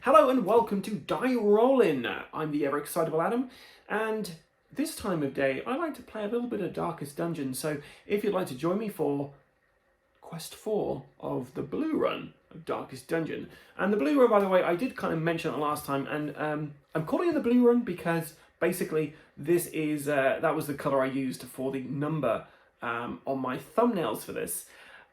Hello and welcome to Die Rollin. I'm the ever excitable Adam, and this time of day I like to play a little bit of Darkest Dungeon. So if you'd like to join me for Quest 4 of the Blue Run of Darkest Dungeon, and the Blue Run, by the way, I did kind of mention it last time, and I'm calling it the Blue Run because basically this is that was the color I used for the number on my thumbnails for this.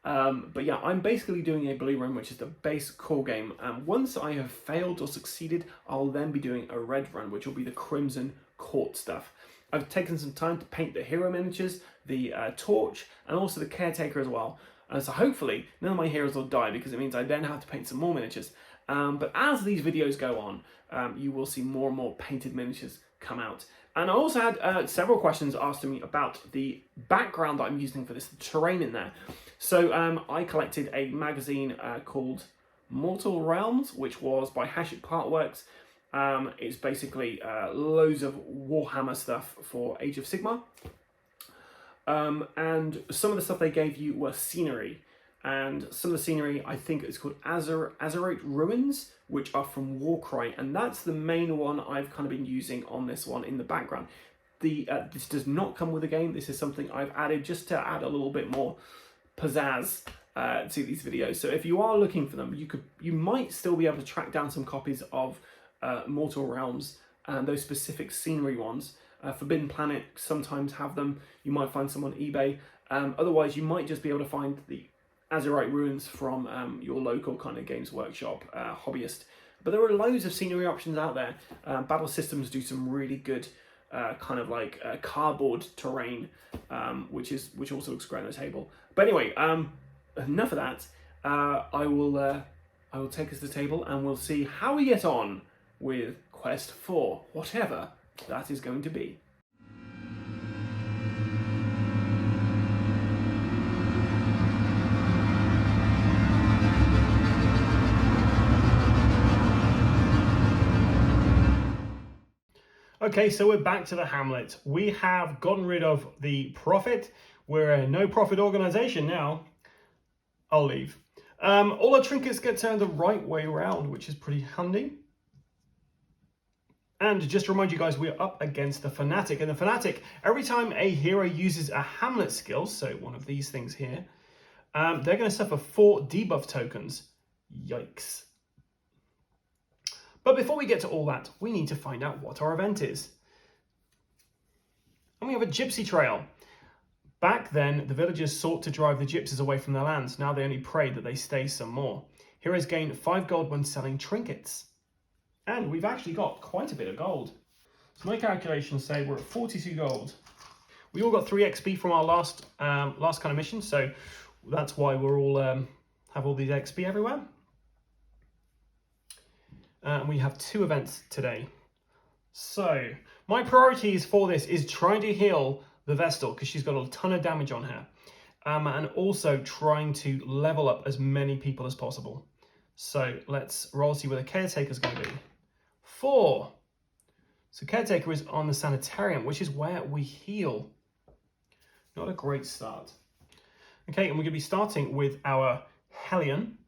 But yeah, I'm basically doing a blue run, which is the base core game. Once I have failed or succeeded, I'll then be doing a red run, which will be the Crimson Court stuff. I've taken some time to paint the hero miniatures, the torch, and also the caretaker as well. So hopefully none of my heroes will die, because it means I then have to paint some more miniatures. But as these videos go on, you will see more and more painted miniatures come out. And I also had several questions asked to me about the background that I'm using for this, the terrain in there. So I collected a magazine called Mortal Realms, which was by Hachette Partworks. It's basically loads of Warhammer stuff for Age of Sigmar. And some of the stuff they gave you were scenery. And some of the scenery, I think it's called Azerite Ruins, which are from Warcry. And that's the main one I've kind of been using on this one in the background. This does not come with the game. This is something I've added just to add a little bit more pizzazz to these videos. So if you are looking for them, you might still be able to track down some copies of Mortal Realms and those specific scenery ones. Forbidden Planet sometimes have them. You might find some on eBay. Otherwise, you might just be able to find the Azerite Ruins from your local kind of Games Workshop hobbyist. But there are loads of scenery options out there. Battle Systems do some really good kind of like cardboard terrain, which also looks great on the table. But anyway, enough of that. I will take us to the table and we'll see how we get on with Quest 4, whatever that is going to be. Okay, so we're back to the Hamlet. We have gotten rid of the profit. We're a no-profit organization now. I'll leave. All our trinkets get turned the right way around, which is pretty handy. And just to remind you guys, we're up against the Fanatic. And the Fanatic, every time a hero uses a Hamlet skill, so one of these things here, they're going to suffer 4 debuff tokens. Yikes. But before we get to all that, we need to find out what our event is. And we have a gypsy trail. Back then, the villagers sought to drive the gypsies away from their lands. Now they only pray that they stay some more. Heroes gain 5 gold when selling trinkets. And we've actually got quite a bit of gold. So my calculations say we're at 42 gold. We all got 3 XP from our last kind of mission, so that's why we're all have all these XP everywhere. We have 2 events today. So my priorities for this is trying to heal the Vestal, because she's got a ton of damage on her, and also trying to level up as many people as possible. So let's roll, see where the caretaker's going to be. 4. So caretaker is on the sanitarium, which is where we heal. Not a great start. Okay, and we're going to be starting with our Hellion.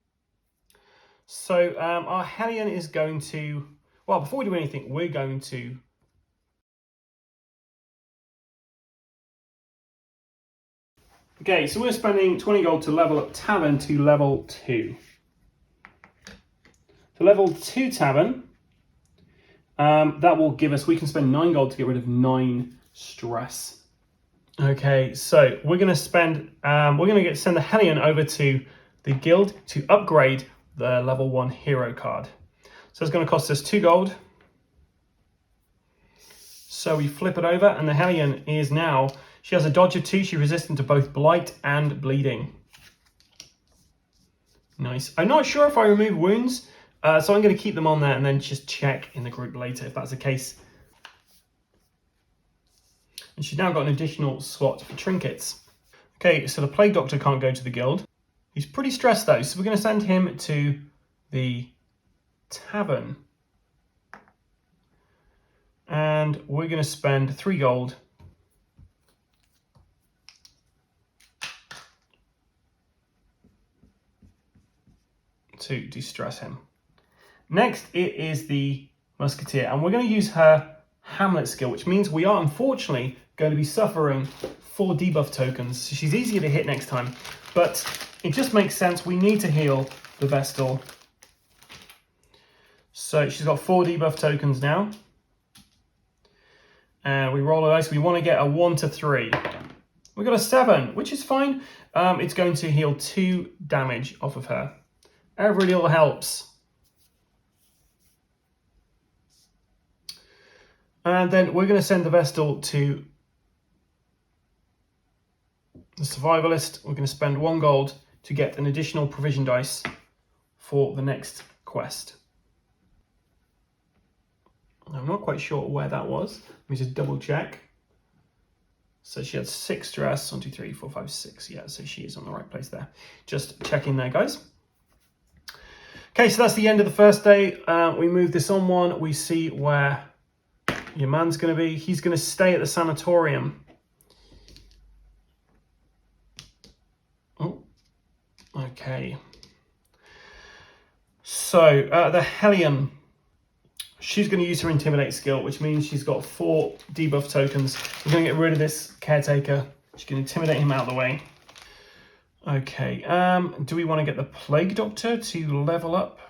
So our Hellion is going to, well, before we do anything, we're going to okay, so we're spending 20 gold to level up Tavern to level 2. So level 2 Tavern, that will give us, we can spend 9 gold to get rid of 9 stress. Okay, so we're going to spend, send the Hellion over to the guild to upgrade the level 1 hero card. So it's going to cost us 2 gold. So we flip it over, and the Hellion is now, she has a dodge of 2, she's resistant to both blight and bleeding. Nice. I'm not sure if I remove wounds, so I'm going to keep them on there and then just check in the group later if that's the case. And she's now got an additional slot for trinkets. Okay, so the Plague Doctor can't go to the guild. He's pretty stressed though, so we're going to send him to the tavern. And we're going to spend 3 gold to de-stress him. Next, it is the Musketeer, and we're going to use her Hamlet skill, which means we are unfortunately going to be suffering 4 debuff tokens. So she's easier to hit next time, but it just makes sense. We need to heal the Vestal. So she's got 4 debuff tokens now. And we roll a dice. We want to get a 1 to 3. We got a 7, which is fine. It's going to heal 2 damage off of her. Every little helps. And then we're going to send the Vestal to the Survivalist. We're going to spend 1 gold to get an additional provision dice for the next quest. I'm not quite sure where that was. Let me just double check. So she had 6 stress. 1, 2, 3, 4, 5, 6. Yeah, so she is on the right place there. Just checking there, guys. Okay, so that's the end of the first day. We move this on 1. We see where your man's going to be. He's going to stay at the sanatorium. Oh, okay. So the Hellion. She's going to use her Intimidate skill, which means she's got 4 debuff tokens. We're going to get rid of this Caretaker. She's going to intimidate him out of the way. Okay, do we want to get the Plague Doctor to level up?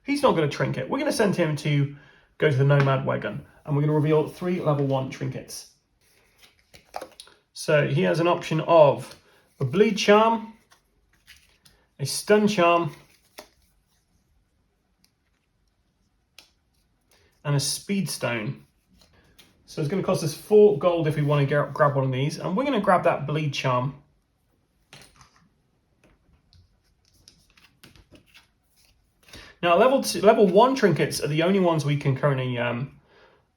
He's not going to trinket. We're going to send him to go to the Nomad Wagon, and we're going to reveal 3 level 1 trinkets. So he has an option of a Bleed Charm, a Stun Charm, and a Speed Stone. So it's going to cost us 4 gold if we want to grab one of these, and we're going to grab that Bleed Charm. Now, level 1 trinkets are the only ones we can currently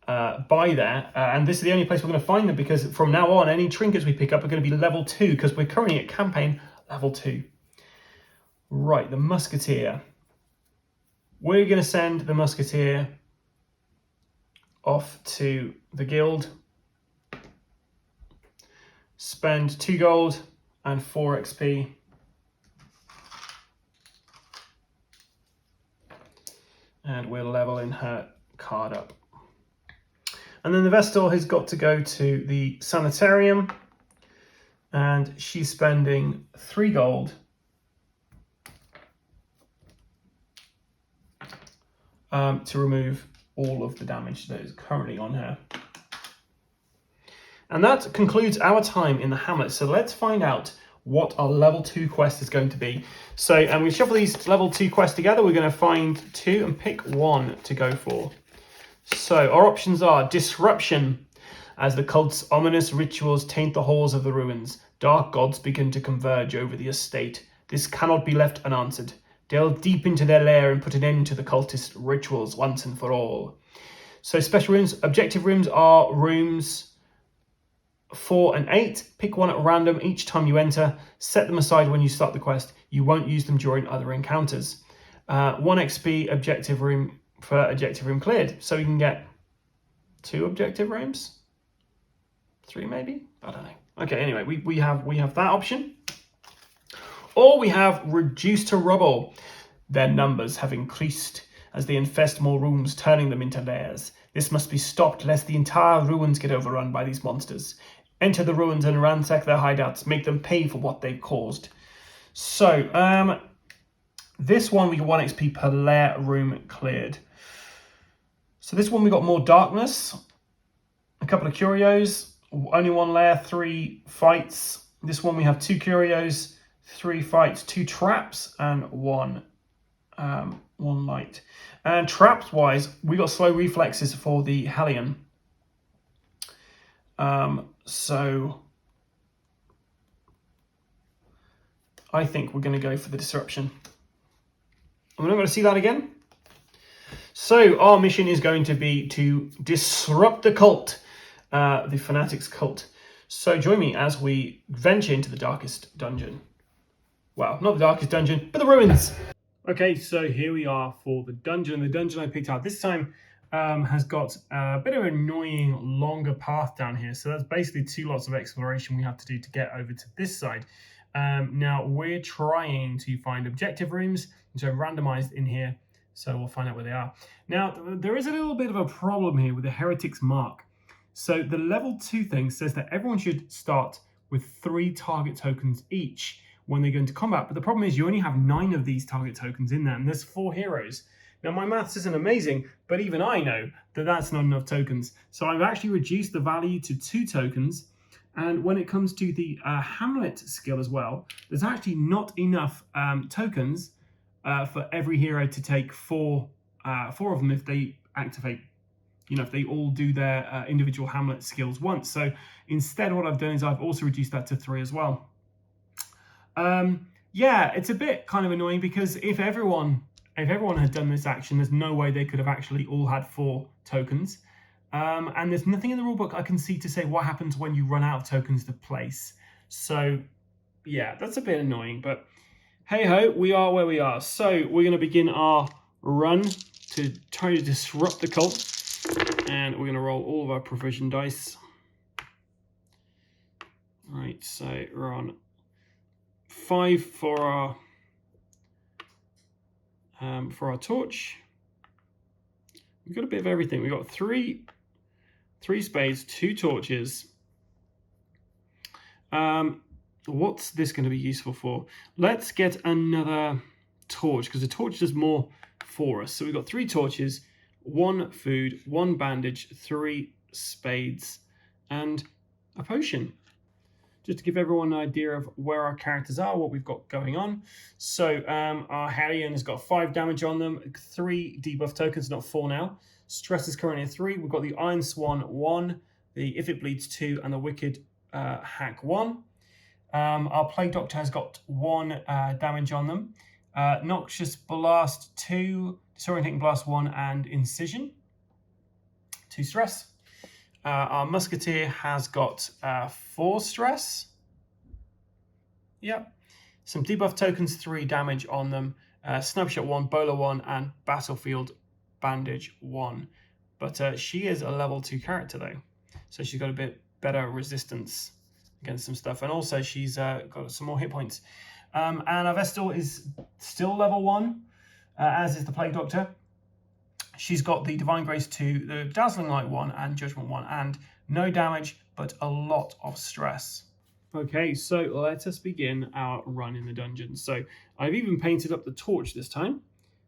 buy there, and this is the only place we're going to find them, because from now on, any trinkets we pick up are going to be level 2, because we're currently at campaign level 2. Right, the Musketeer. We're going to send the Musketeer off to the guild, spend 2 gold and 4 XP. And we're leveling her card up. And then the Vestal has got to go to the Sanitarium, and she's spending 3 gold to remove all of the damage that is currently on her. And that concludes our time in the Hamlet. So let's find out what our level 2 quest is going to be. So, and we shuffle these level 2 quests together. We're going to find 2 and pick 1 to go for. So our options are Disruption. As the cult's ominous rituals taint the halls of the ruins, dark gods begin to converge over the estate. This cannot be left unanswered. Delve deep into their lair and put an end to the cultist rituals once and for all. So special rooms, objective rooms are rooms 4 and 8. Pick one at random each time you enter. Set them aside when you start the quest. You won't use them during other encounters. 1 XP objective room for objective room cleared. So we can get 2 objective rooms? 3 maybe? I don't know. Okay, anyway, we have that option. Or we have Reduced to Rubble. Their numbers have increased as they infest more rooms, turning them into lairs. This must be stopped lest the entire ruins get overrun by these monsters. Enter the ruins and ransack their hideouts. Make them pay for what they've caused. So, this one we get 1 XP per lair room cleared. So this one we got more darkness, a couple of curios, only 1 lair, 3 fights. This one we have 2 curios, 3 fights, 2 traps, and 1 light. And traps wise, we got slow reflexes for the Hellion. So I think we're going to go for the Disruption. We're not going to see that again. So our mission is going to be to disrupt the cult, the Fanatics cult. So join me as we venture into the darkest dungeon. Well, not the darkest dungeon, but the ruins. Okay, so here we are for the dungeon. The dungeon I picked out this time has got a bit of an annoying longer path down here. So that's basically 2 lots of exploration we have to do to get over to this side. Now we're trying to find objective rooms, which are randomized in here. So we'll find out where they are. Now, there is a little bit of a problem here with the Heretic's Mark. So the level 2 thing says that everyone should start with 3 target tokens each when they go into combat. But the problem is you only have 9 of these target tokens in there, and there's 4 heroes. Now, my maths isn't amazing, but even I know that that's not enough tokens. So I've actually reduced the value to 2 tokens. And when it comes to the Hamlet skill as well, there's actually not enough tokens for every hero to take 4 of them if they activate, if they all do their individual Hamlet skills once. So instead, what I've done is I've also reduced that to 3 as well. Yeah, it's a bit kind of annoying because if everyone had done this action, there's no way they could have actually all had 4 tokens. And there's nothing in the rulebook I can see to say what happens when you run out of tokens to place. So yeah, that's a bit annoying, but hey ho, we are where we are. So we're going to begin our run to try to disrupt the cult. And we're going to roll all of our provision dice. Right, so we're on 5 for our torch. We've got a bit of everything. We've got 3 spades, 2 torches. What's this going to be useful for? Let's get another torch because the torch does more for us. So we've got 3 torches, 1 food, 1 bandage, 3 spades, and a potion. Just to give everyone an idea of where our characters are, what we've got going on. So our Hellion has got 5 damage on them, 3 debuff tokens, not 4 now. Stress is currently at 3. We've got the Iron Swan 1, the If It Bleeds 2, and the Wicked Hack 1. Our Plague Doctor has got 1 damage on them. Noxious Blast 2, Disorientating Blast 1, and Incision 2 stress. Our Musketeer has got 4 stress. Yep. Some debuff tokens, 3 damage on them. Snapshot 1, Bowler 1, and Battlefield Bandage 1. But she is a level 2 character though. So she's got a bit better resistance against some stuff. And also she's got some more hit points. And our Vestal is still level 1, as is the Plague Doctor. She's got the Divine Grace 2, the Dazzling Light 1, and Judgment 1, and no damage, but a lot of stress. Okay, so let us begin our run in the dungeon. So I've even painted up the torch this time.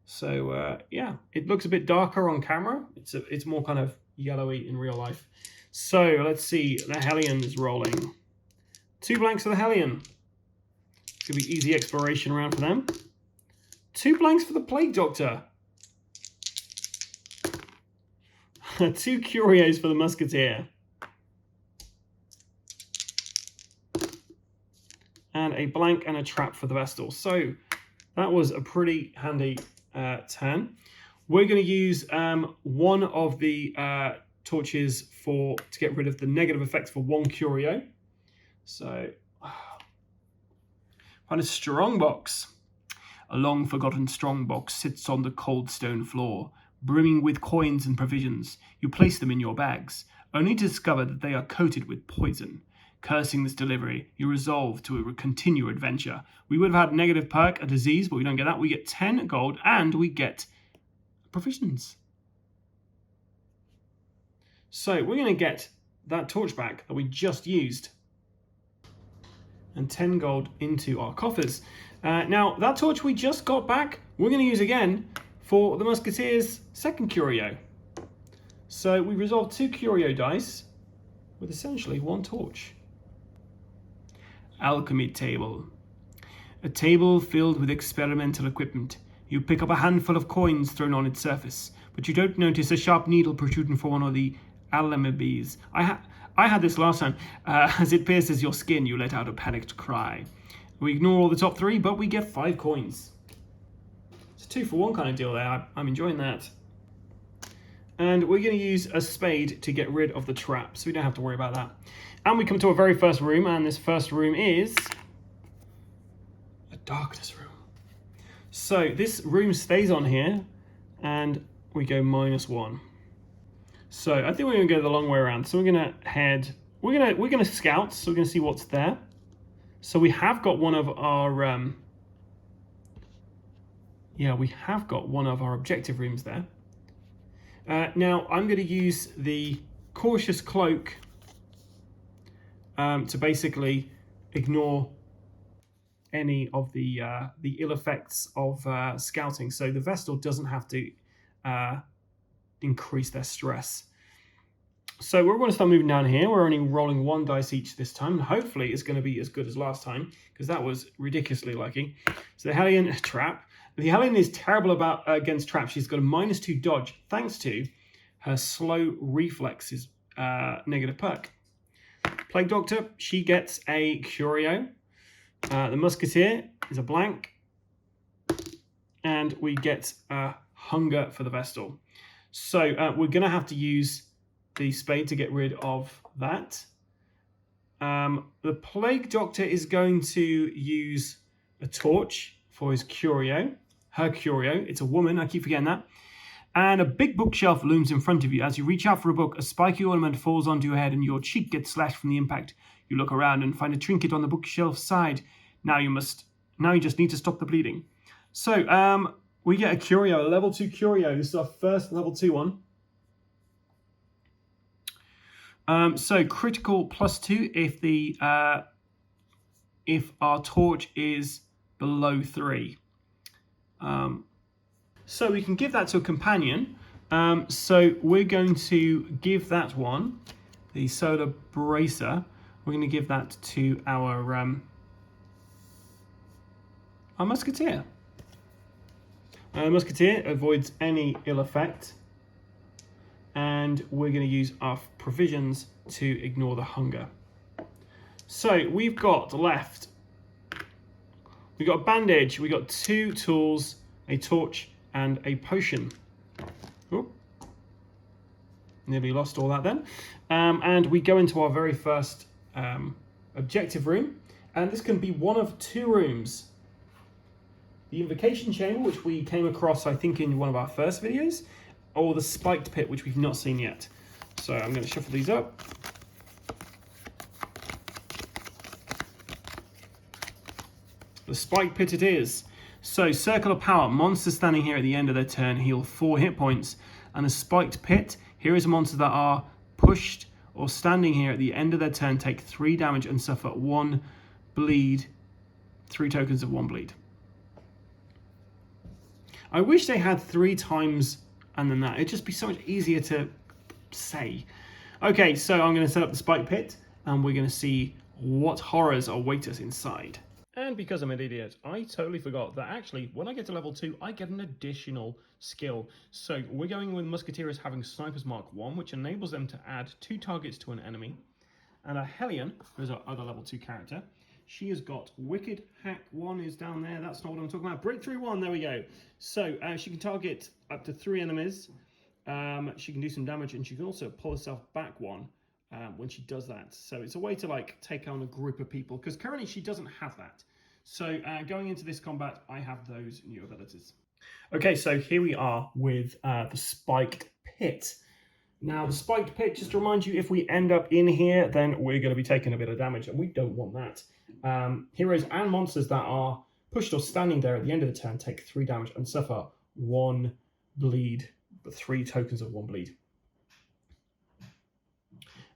So yeah, it looks a bit darker on camera. It's more kind of yellowy in real life. So let's see, the Hellion is rolling. 2 blanks for the Hellion. Could be easy exploration round for them. 2 blanks for the Plague Doctor. 2 Curios for the Musketeer. And a blank and a trap for the Vestal. So that was a pretty handy turn. We're going to use one of the torches to get rid of the negative effects for 1 Curio. So, find a strong box. A long forgotten strong box sits on the cold stone floor, brimming with coins and provisions. You place them in your bags, only to discover that they are coated with poison. Cursing this delivery, you resolve to continue adventure. We would have had negative perk, a disease, but we don't get that. We get 10 gold, and we get provisions. So we're going to get that torch back that we just used, and 10 gold into our coffers. Now, that torch we just got back, we're going to use again for the Musketeer's 2nd Curio. So we resolved 2 Curio dice with essentially 1 torch. Alchemy table. A table filled with experimental equipment. You pick up a handful of coins thrown on its surface, but you don't notice a sharp needle protruding from one of the alamabes. I had this last time. As it pierces your skin, you let out a panicked cry. We ignore all the top 3, but we get 5 coins. It's a 2-for-1 kind of deal there. I'm enjoying that. And we're going to use a spade to get rid of the trap, so we don't have to worry about that. And we come to our very first room, and this first room is a darkness room. So this room stays on here, and we go -1. So I think we're going to go the long way around. So we're going to head. We're going to scout. So we're going to see what's there. So we have got one of our Yeah, we have got one of our objective rooms there. Now, I'm going to use the cautious cloak to basically ignore any of the ill effects of scouting. So the Vestal doesn't have to increase their stress. So we're going to start moving down here. We're only rolling 1 dice each this time. And hopefully it's going to be as good as last time, because that was ridiculously lucky. So the Hellion trap. The Hellion is terrible against traps. She's got a -2 dodge thanks to her slow reflexes negative perk. Plague Doctor, she gets a Curio. The Musketeer is a blank. And we get a Hunger for the Vestal. So we're going to have to use the Spade to get rid of that. The Plague Doctor is going to use a Torch for his Curio. Her Curio. It's a woman, I keep forgetting that. And a big bookshelf looms in front of you. As you reach out for a book, a spiky ornament falls onto your head and your cheek gets slashed from the impact. You look around and find a trinket on the bookshelf side. Now you just need to stop the bleeding. So we get a Curio, a level 2 Curio. This is our first level 2 one. So critical +2 if our torch is below 3. So we can give that to a companion. So we're going to give that one, the Solar Bracer. We're going to give that to our Musketeer. Musketeer avoids any ill effect. And we're going to use our provisions to ignore the hunger. So we've got left, we've got a bandage, we've got 2 tools, a torch, and a potion. Ooh. Nearly lost all that then. And we go into our very first objective room. And this can be one of 2 rooms. The Invocation Chamber, which we came across, I think, in one of our first videos, or the Spiked Pit, which we've not seen yet. So I'm going to shuffle these up. The Spiked Pit it is. So Circle of Power, monsters standing here at the end of their turn heal 4 hit points. And the Spiked Pit, here is monsters that are pushed or standing here at the end of their turn take 3 damage and suffer 1 bleed, 3 tokens of 1 bleed. I wish they had 3 times and then that. It'd just be so much easier to say. Okay, so I'm going to set up the Spike Pit, and we're going to see what horrors await us inside. And because I'm an idiot, I totally forgot that actually, when I get to level 2, I get an additional skill. So we're going with Musketeers having Sniper's Mark 1, which enables them to add 2 targets to an enemy. And a Hellion, who's our other level 2 character, she has got Wicked Hack 1 is down there. That's not what I'm talking about. Breakthrough 1, there we go. So she can target up to 3 enemies. She can do some damage, and she can also pull herself back 1 when she does that. So it's a way to like take on a group of people, because currently she doesn't have that. So going into this combat, I have those new abilities. Okay, so here we are with the Spiked Pit. Now, the Spiked Pit, just to remind you, if we end up in here, then we're going to be taking a bit of damage, and we don't want that. Heroes and monsters that are pushed or standing there at the end of the turn take 3 damage and suffer 1 bleed, but 3 tokens of 1 bleed.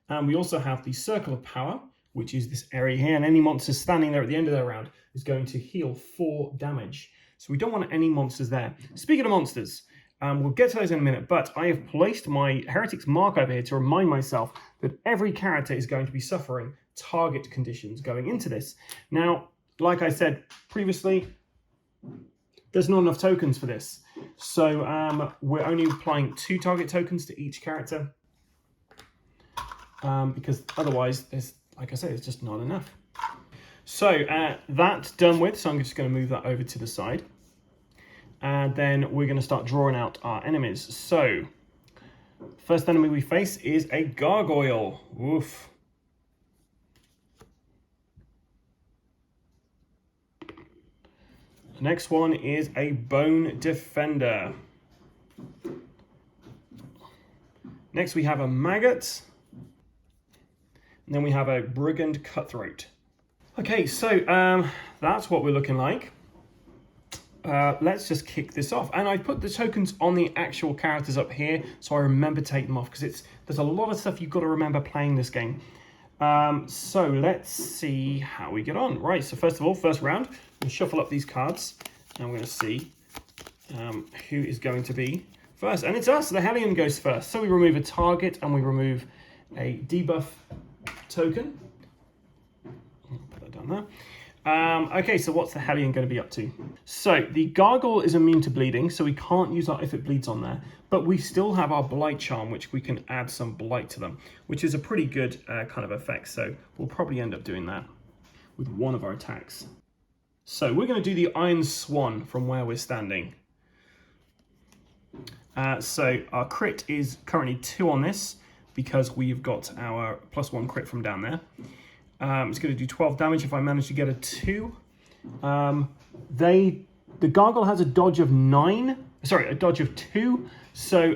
And we also have the Circle of Power, which is this area here, and any monster standing there at the end of their round is going to heal 4 damage. So we don't want any monsters there. Speaking of monsters, we'll get to those in a minute, but I have placed my Heretic's Mark over here to remind myself that every character is going to be suffering target conditions going into this. Now, like I said previously, there's not enough tokens for this. So we're only applying 2 target tokens to each character, because otherwise, there's, like I said, it's just not enough. So that's done with, so I'm just going to move that over to the side. And then we're going to start drawing out our enemies. So, first enemy we face is a gargoyle. Oof. The next one is a bone defender. Next we have a maggot. And then we have a brigand cutthroat. Okay, so that's what we're looking like. let's just kick this off. And I put the tokens on the actual characters up here, so I remember to take them off, because there's a lot of stuff you've got to remember playing this game. So let's see how we get on. Right, so first of all, first round, we'll shuffle up these cards, and we're going to see who is going to be first. And it's us, the Hellion goes first. So we remove a target, and we remove a debuff token. Put that down there. Okay, so what's the Hellion going to be up to? So the Gargoyle is immune to bleeding, so we can't use that if it bleeds on there. But we still have our Blight Charm, which we can add some Blight to them, which is a pretty good kind of effect. So we'll probably end up doing that with one of our attacks. So we're going to do the Iron Swan from where we're standing. So our crit is currently 2 on this, because we've got our +1 crit from down there. It's going to do 12 damage if I manage to get a 2. The Gargoyle has a dodge of 9. Sorry, a dodge of 2. So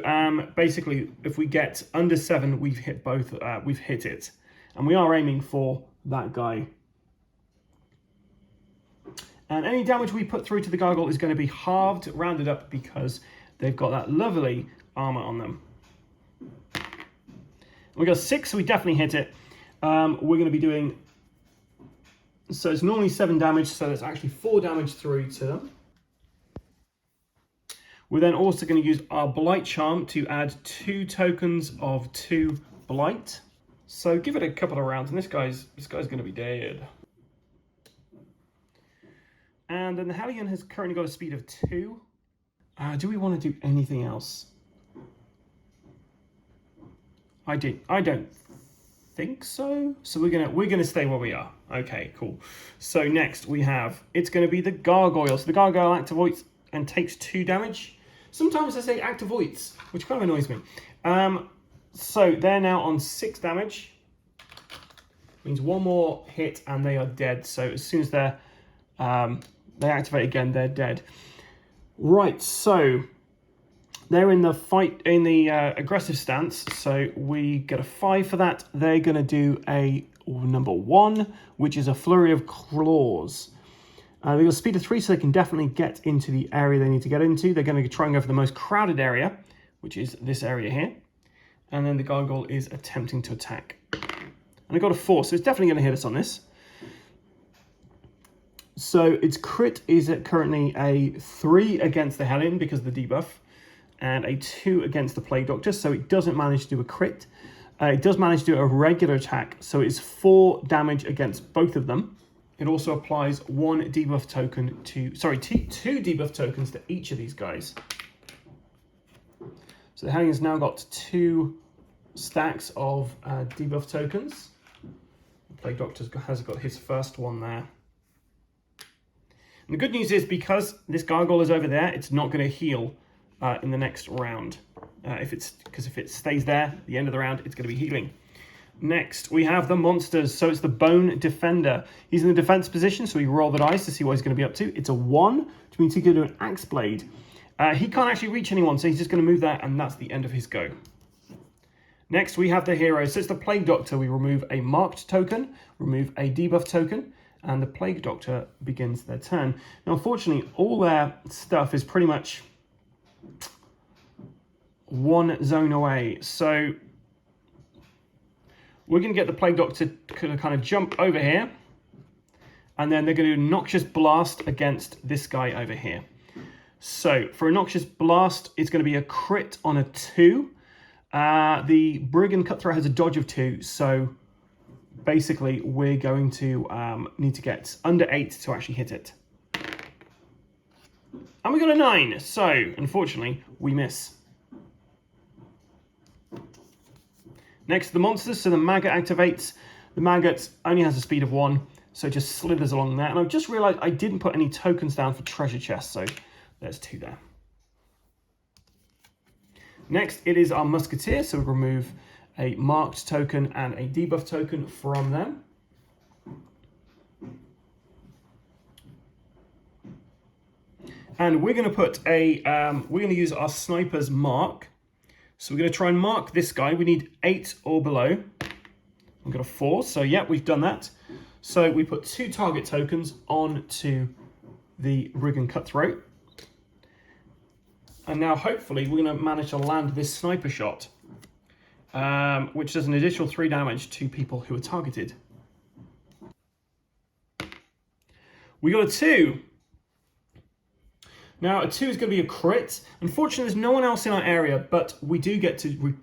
basically, if we get under 7, we've hit both. We've hit it, and we are aiming for that guy. And any damage we put through to the Gargoyle is going to be halved, rounded up, because they've got that lovely armor on them. We got 6, so we definitely hit it. We're going to be doing, so it's normally 7 damage, so there's actually 4 damage through to them. We're then also going to use our Blight Charm to add 2 tokens of 2 Blight. So give it a couple of rounds, and this guy's going to be dead. And then the Hellion has currently got a speed of 2. Do we want to do anything else? I don't think so. So we're gonna stay where we are. Okay, cool. So next we have, it's gonna be the Gargoyle. So the Gargoyle activates and takes 2 damage. Sometimes I say activates, which kind of annoys me. So they're now on 6 damage. Means 1 more hit and they are dead. So as soon as they activate again, they're dead. Right, so they're in the fight, in the aggressive stance, so we get a 5 for that. They're going to do a number 1, which is a Flurry of Claws. They've got a speed of 3, so they can definitely get into the area they need to get into. They're going to try and go for the most crowded area, which is this area here. And then the Gargoyle is attempting to attack. And I got a 4, so it's definitely going to hit us on this. So its crit is currently a 3 against the Hellion because of the debuff, and a 2 against the Plague Doctor, so it doesn't manage to do a crit. It does manage to do a regular attack, so it's 4 damage against both of them. It also applies 1 debuff token to, sorry, 2 debuff tokens to each of these guys. So the Hellion's now got 2 stacks of debuff tokens. The Plague Doctor has got his first one there. And the good news is, because this Gargoyle is over there, it's not going to heal in the next round. Because if it stays there at the end of the round, it's going to be healing. Next, we have the monsters. So it's the Bone Defender. He's in the defense position, so we roll the dice to see what he's going to be up to. It's a 1, which means he can do an Axe Blade. He can't actually reach anyone, so he's just going to move that, and that's the end of his go. Next, we have the heroes. So it's the Plague Doctor. We remove a marked token, remove a debuff token, and the Plague Doctor begins their turn. Now, unfortunately, all their stuff is pretty much 1 zone away. So we're going to get the Plague Doctor to kind of jump over here, and then they're going to do a Noxious Blast against this guy over here. So for a Noxious Blast, it's going to be a crit on a 2. The Brigand Cutthroat has a dodge of 2, so basically we're going to need to get under 8 to actually hit it. And we got a 9, so unfortunately we miss. Next, the monsters. So the Maggot activates. The Maggot only has a speed of 1, so it just slithers along there. And I've just realised I didn't put any tokens down for treasure chests, so there's 2 there. Next, it is our Musketeer, so we remove a marked token and a debuff token from them. And we're going to put a, we're going to use our Sniper's Mark. So we're going to try and mark this guy. We need 8 or below. We've got a 4, so yeah, we've done that. So we put 2 target tokens onto the Brigand Cutthroat. And now hopefully we're going to manage to land this sniper shot, which does an additional 3 damage to people who are targeted. We got a 2. Now a 2 is going to be a crit. Unfortunately, there's no one else in our area, but we do get to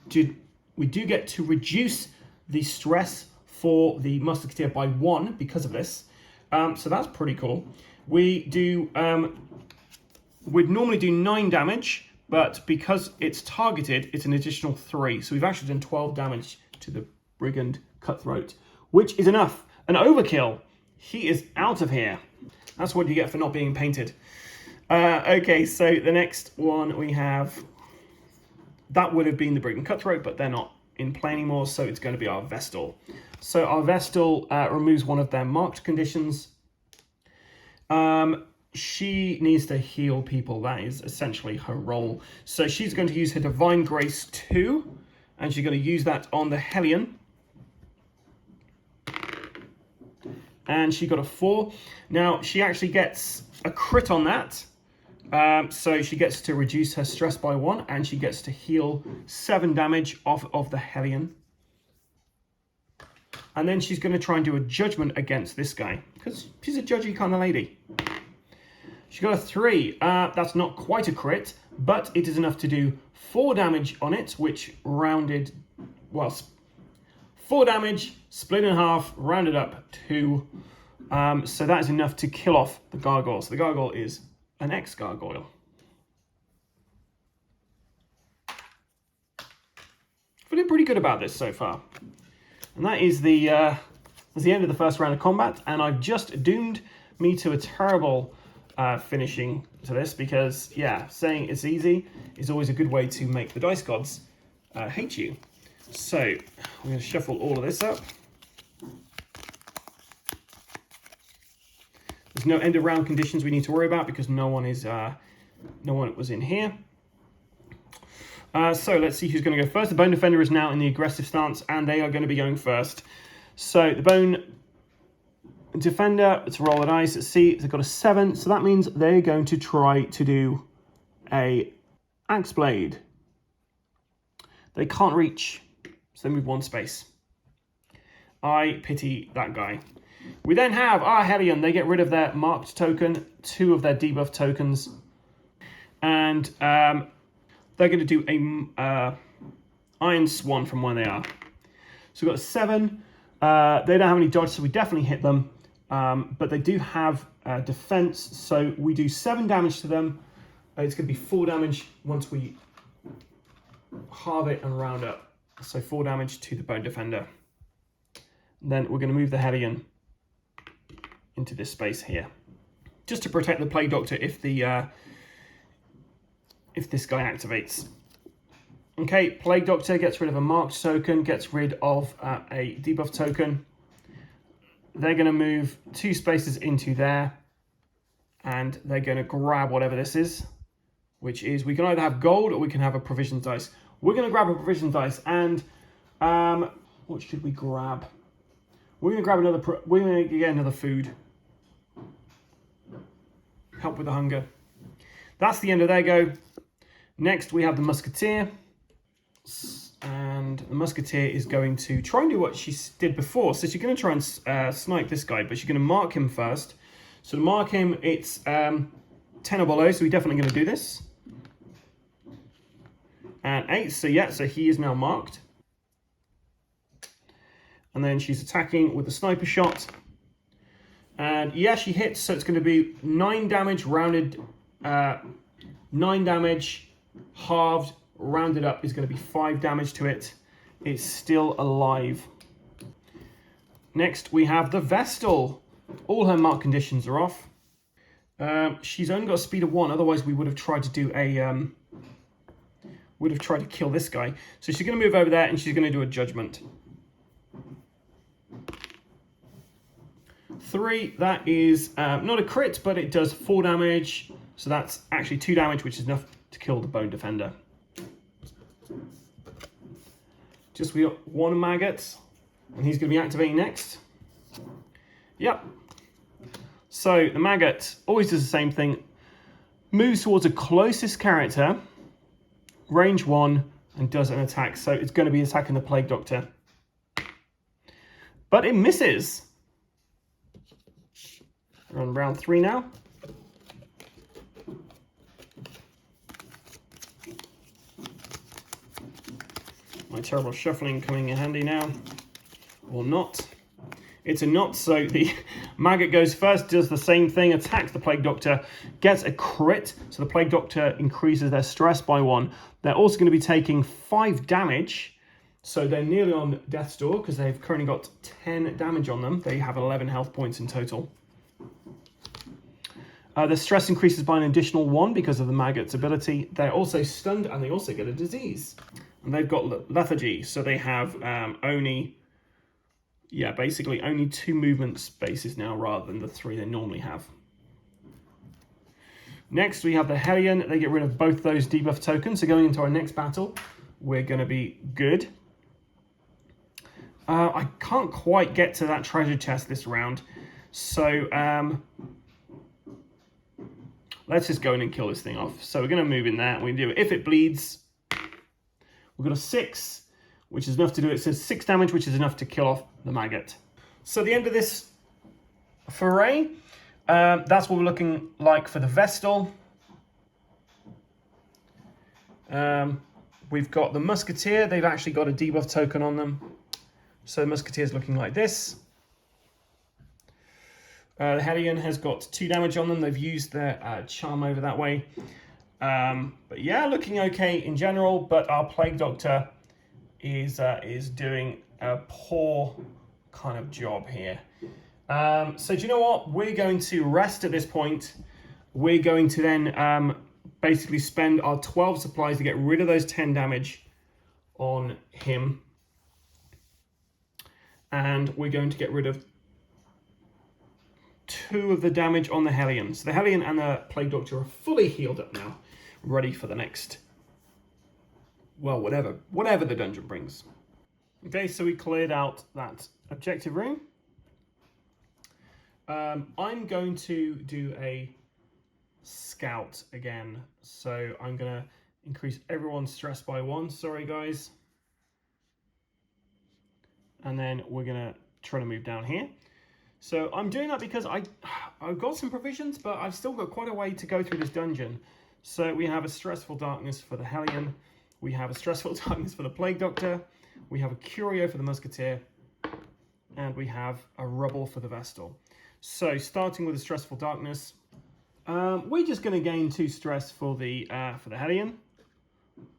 reduce the stress for the musketeer by 1 because of this. So that's pretty cool. We'd normally do 9 damage, but because it's targeted, it's an additional 3. So we've actually done 12 damage to the brigand cutthroat, which is enough. An overkill. He is out of here. That's what you get for not being painted. Okay, so the next one we have, that would have been the brigand cutthroat, but they're not in play anymore, so it's going to be our Vestal. So our Vestal removes one of their marked conditions. She needs to heal people. That is essentially her role. So she's going to use her Divine Grace 2, and she's going to use that on the Hellion. And she got a 4. Now, she actually gets a crit on that. So she gets to reduce her stress by 1, and she gets to heal 7 damage off of the Hellion. And then she's going to try and do a judgment against this guy, because she's a judgy kind of lady. She got a 3. That's not quite a crit, but it is enough to do 4 damage on it, which rounded, well, 4 damage, split in half, rounded up 2. So that is enough to kill off the gargoyle. So the gargoyle is an ex-gargoyle. Feeling pretty good about this so far. And that is the end of the first round of combat, and I've just doomed me to a terrible finishing to this, because, yeah, saying it's easy is always a good way to make the dice gods hate you. So, I'm going to shuffle all of this up. There's no end of round conditions we need to worry about, because no one was in here. So let's see who's going to go first. The Bone Defender is now in the aggressive stance, and they are going to be going first. So the Bone Defender, let's roll the dice. Let's see, they've got a 7, so that means they're going to try to do a Axe Blade. They can't reach, so they move 1 space. I pity that guy. We then have our Hellion. They get rid of their marked token, 2 of their debuff tokens, and they're going to do a Iron Swan from where they are. So we've got a 7. They don't have any dodge, so we definitely hit them. But they do have defense, so we do 7 damage to them. It's going to be 4 damage once we halve it and round up. So 4 damage to the Bone Defender. And then we're going to move the Hellion into this space here, just to protect the Plague Doctor if this guy activates. Okay, Plague Doctor gets rid of a marked token, gets rid of a debuff token. They're going to move 2 spaces into there, and they're going to grab whatever this is, which is, we can either have gold or we can have a provision dice. We're going to grab a provision dice, and what should we grab? We're going to grab another, we're going to get another food. Help with the hunger. That's the end of their go. Next, we have the Musketeer. And the Musketeer is going to try and do what she did before. So she's going to try and snipe this guy, but she's going to mark him first. So to mark him, it's 10 or below, so we're definitely going to do this. And 8, so yeah, so he is now marked. And then she's attacking with the sniper shot. And yeah, she hits, so it's going to be 9 damage rounded, 9 damage halved, rounded up is going to be 5 damage to it. It's still alive. Next, we have the Vestal. All her mark conditions are off. She's only got a speed of 1, otherwise we would have tried to do a... would have tried to kill this guy. So she's going to move over there and she's going to do a judgment. 3, that is not a crit, but it does 4 damage. So that's actually 2 damage, which is enough to kill the Bone Defender. Just we got 1 maggot, and he's going to be activating next. Yep. So the maggot always does the same thing. Moves towards the closest character range 1 and does an attack. So it's going to be attacking the Plague Doctor. But it misses. We're on round 3 now. My terrible shuffling coming in handy now. Or not. It's a not, so the maggot goes first, does the same thing, attacks the Plague Doctor, gets a crit, so the Plague Doctor increases their stress by 1. They're also going to be taking 5 damage, so they're nearly on death's door because they've currently got 10 damage on them. They have 11 health points in total. The stress increases by an additional 1 because of the maggot's ability. They're also stunned and they also get a disease. And they've got lethargy, so they have basically only 2 movement spaces now rather than the 3 they normally have. Next, we have the Hellion. They get rid of both those debuff tokens. So going into our next battle, we're going to be good. I can't quite get to that treasure chest this round. So let's just go in and kill this thing off. So we're going to move in there. We do it. If it bleeds, we've got a 6. Which is enough to do it. Says 6 damage, which is enough to kill off the maggot. So the end of this foray, that's what we're looking like for the Vestal. We've got the Musketeer. They've actually got a debuff token on them. So the Musketeer is looking like this. The Hellion has got 2 damage on them. They've used their charm over that way. But yeah, looking okay in general. But our Plague Doctor is doing a poor kind of job here. So do you know what? We're going to rest at this point. We're going to then basically spend our 12 supplies to get rid of those 10 damage on him. And we're going to get rid of 2 of the damage on the Hellion. So the Hellion and the Plague Doctor are fully healed up now, ready for the next, well, whatever the dungeon brings. Okay, so we cleared out that objective room. I'm going to do a scout again. So I'm going to increase everyone's stress by 1. Sorry, guys. And then we're going to try to move down here. So I'm doing that because I've got some provisions, but I've still got quite a way to go through this dungeon. So we have a stressful darkness for the Hellion. We have a stressful darkness for the Plague Doctor. We have a Curio for the Musketeer. And we have a Rubble for the Vestal. So starting with the stressful darkness, we're just going to gain 2 stress for the Hellion.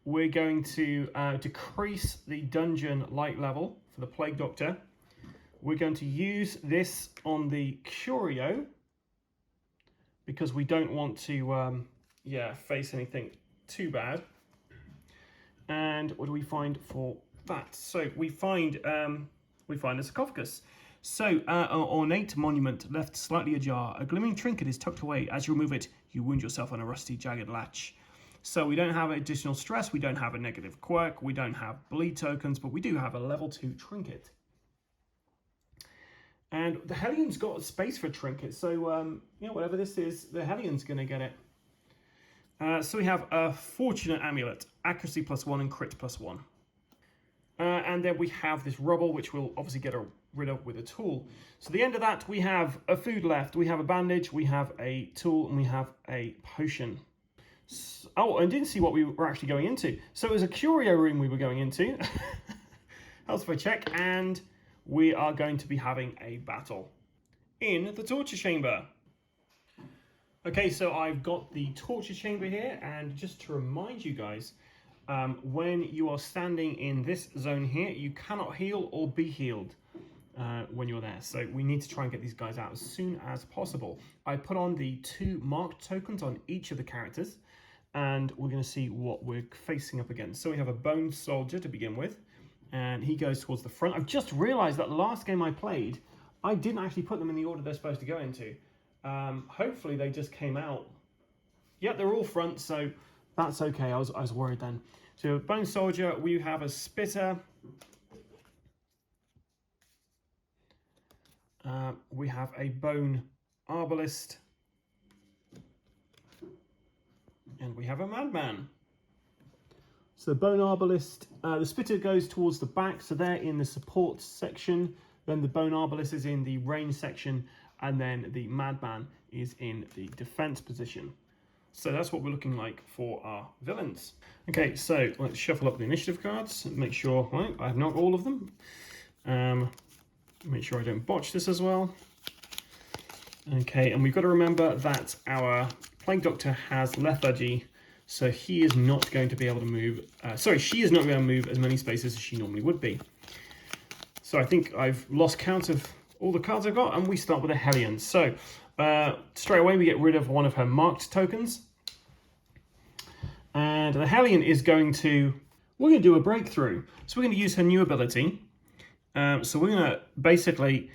We're going to decrease the dungeon light level for the Plague Doctor. We're going to use this on the Curio because we don't want to face anything too bad. And what do we find for that? So we find a sarcophagus. So an ornate monument left slightly ajar. A glimmering trinket is tucked away. As you remove it, you wound yourself on a rusty, jagged latch. So we don't have additional stress. We don't have a negative quirk. We don't have bleed tokens, but we do have a level 2 trinket. And the Hellion's got space for trinket. So whatever this is, the Hellion's going to get it. So we have a Fortunate Amulet, accuracy +1 and crit +1. And then we have this Rubble, which we'll obviously get rid of with a tool. So at the end of that, we have a food left. We have a bandage, we have a tool, and we have a potion. So, I didn't see what we were actually going into. So it was a curio room we were going into. Helps if I check. And we are going to be having a battle in the torture chamber. Okay, so I've got the torture chamber here, and just to remind you guys, when you are standing in this zone here, you cannot heal or be healed when you're there. So we need to try and get these guys out as soon as possible. I put on the 2 marked tokens on each of the characters, and we're going to see what we're facing up against. So we have a Bone Soldier to begin with, and he goes towards the front. I've just realized that the last game I played, I didn't actually put them in the order they're supposed to go into. Hopefully they just came out. Yep, they're all front, so that's okay. I was worried then. So Bone Soldier, we have a Spitter. We have a Bone Arbalist. And we have a Madman. So the bone arbalist, the spitter goes towards the back, so they're in the support section. Then the bone arbalist is in the range section, and then the madman is in the defense position. So that's what we're looking like for our villains. Okay, so let's shuffle up the initiative cards and make sure, right, I have not all of them. Make sure I don't botch this as well. Okay, and we've got to remember that our Plague Doctor has lethargy, so he is not going to be able to move, she is not going to move as many spaces as she normally would be. So I think I've lost count of all the cards I've got, and we start with a Hellion. So straight away we get rid of one of her marked tokens. And the Hellion is we're going to do a breakthrough. So we're going to use her new ability. So we're going to basically,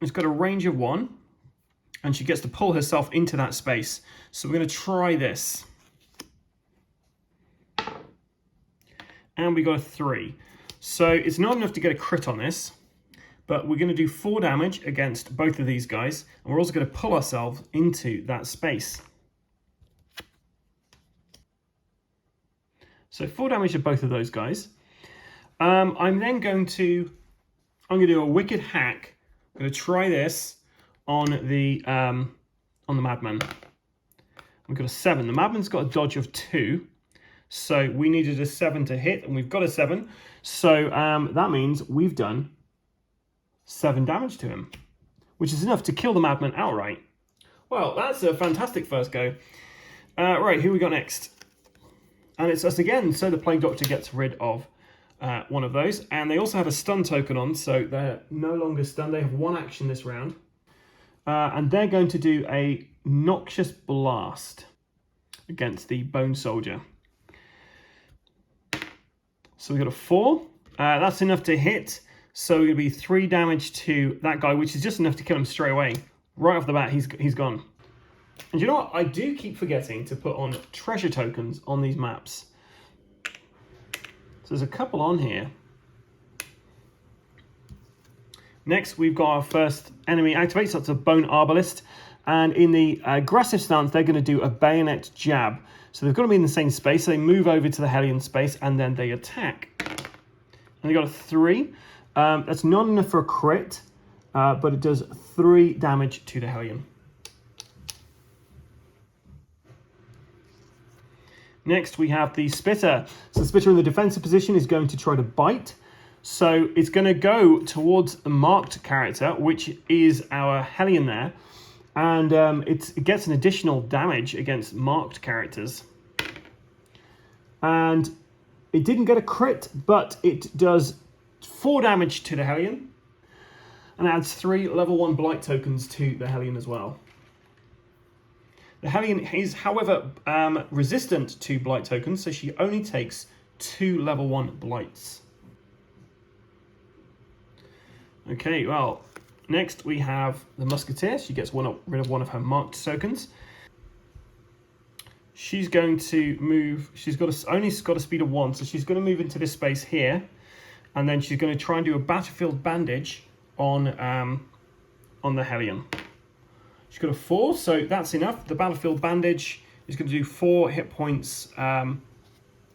it's got a range of 1, and she gets to pull herself into that space. So we're going to try this. And we got a 3. So it's not enough to get a crit on this, but we're going to do 4 damage against both of these guys, and we're also going to pull ourselves into that space. So 4 damage to both of those guys. I'm going to do a wicked hack. I'm going to try this on the madman. We've got a 7. The madman's got a dodge of 2, so we needed a 7 to hit, and we've got a 7. So that means we've done 7 damage to him, which is enough to kill the madman outright. Well, that's a fantastic first go. Right, who we got next? And it's us again, so the Plague Doctor gets rid of one of those. And they also have a stun token on, so they're no longer stunned. They have 1 action this round. And they're going to do a Noxious Blast against the Bone Soldier. So we got a 4. That's enough to hit. So it'll be 3 damage to that guy, which is just enough to kill him straight away. Right off the bat, he's gone. And you know what? I do keep forgetting to put on treasure tokens on these maps. So there's a couple on here. Next, we've got our first enemy activate, so that's a Bone Arbalist. And in the aggressive stance, they're going to do a bayonet jab. So they've got to be in the same space. So they move over to the Hellion space, and then they attack. And they got a 3. That's not enough for a crit, but it does 3 damage to the Hellion. Next, we have the Spitter. So the Spitter in the defensive position is going to try to bite. So it's going to go towards a marked character, which is our Hellion there. And it gets an additional damage against marked characters. And it didn't get a crit, but it does 4 damage to the Hellion. And adds 3 level 1 blight tokens to the Hellion as well. The Hellion is, however, resistant to blight tokens, so she only takes 2 level 1 blights. Okay, well, next we have the Musketeer. She gets rid of one of her marked tokens. She's going to move. She's only got a speed of 1, so she's going to move into this space here, and then she's going to try and do a battlefield bandage on the Hellion. She's got a 4, so that's enough. The battlefield bandage is going to do 4 hit points,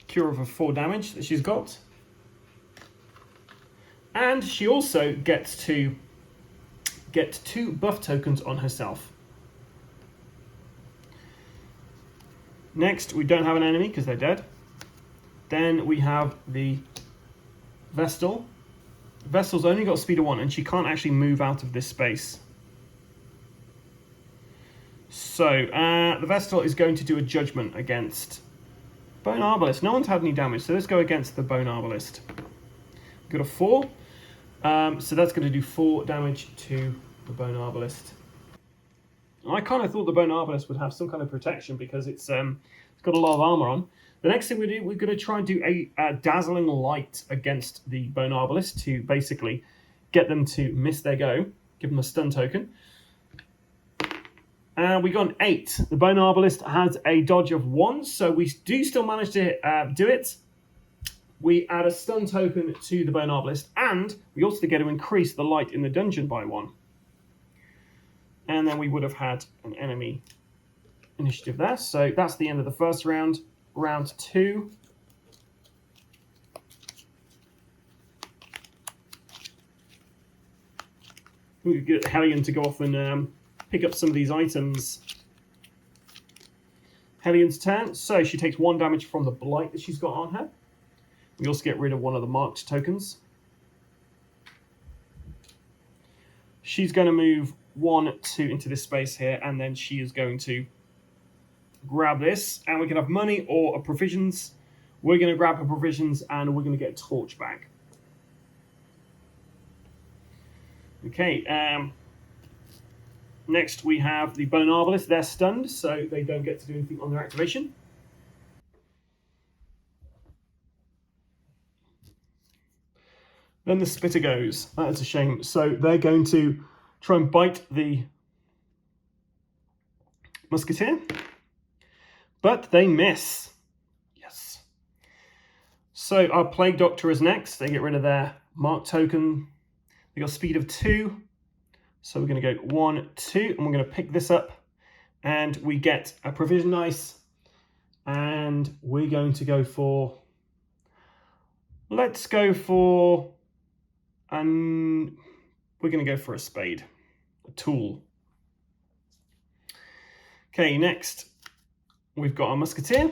cure of 4 damage that she's got. And she also gets to get 2 buff tokens on herself. Next, we don't have an enemy because they're dead. Then we have the Vestal. Vestal's only got speed of 1, and she can't actually move out of this space. So, the Vestal is going to do a judgment against Bone Arbalist. No one's had any damage, so let's go against the Bone Arbalist. We've got a 4, so that's going to do 4 damage to the Bone Arbalist. I kind of thought the Bone Arbalist would have some kind of protection because it's got a lot of armor on. The next thing we do, we're going to try and do a Dazzling Light against the Bone Arbalist to basically get them to miss their go, give them a stun token. We got an 8. The Bone Arbalist has a dodge of 1, so we do still manage to do it. We add a stun token to the Bone Arbalist, and we also get to increase the light in the dungeon by 1. And then we would have had an enemy initiative there. So that's the end of the first round. Round 2. We could get Hellion to go off and pick up some of these items. Hellion's turn. So she takes 1 damage from the blight that she's got on her. We also get rid of one of the marked tokens. She's going to move 1, 2 into this space here, and then she is going to grab this, and we can have money or a provisions. We're going to grab her provisions, and we're going to get a torch back. Okay, next we have the Bone Arbalist. They're stunned, so they don't get to do anything on their activation. Then the Spitter goes. That is a shame. So they're going to try and bite the Musketeer, but they miss. Yes. So our Plague Doctor is next. They get rid of their mark token. They got speed of 2. So we're going to go 1, 2, and we're going to pick this up, and we get a provision dice, and we're going to go for. Let's go for. And we're going to go for a spade, a tool. Okay, next we've got our Musketeer.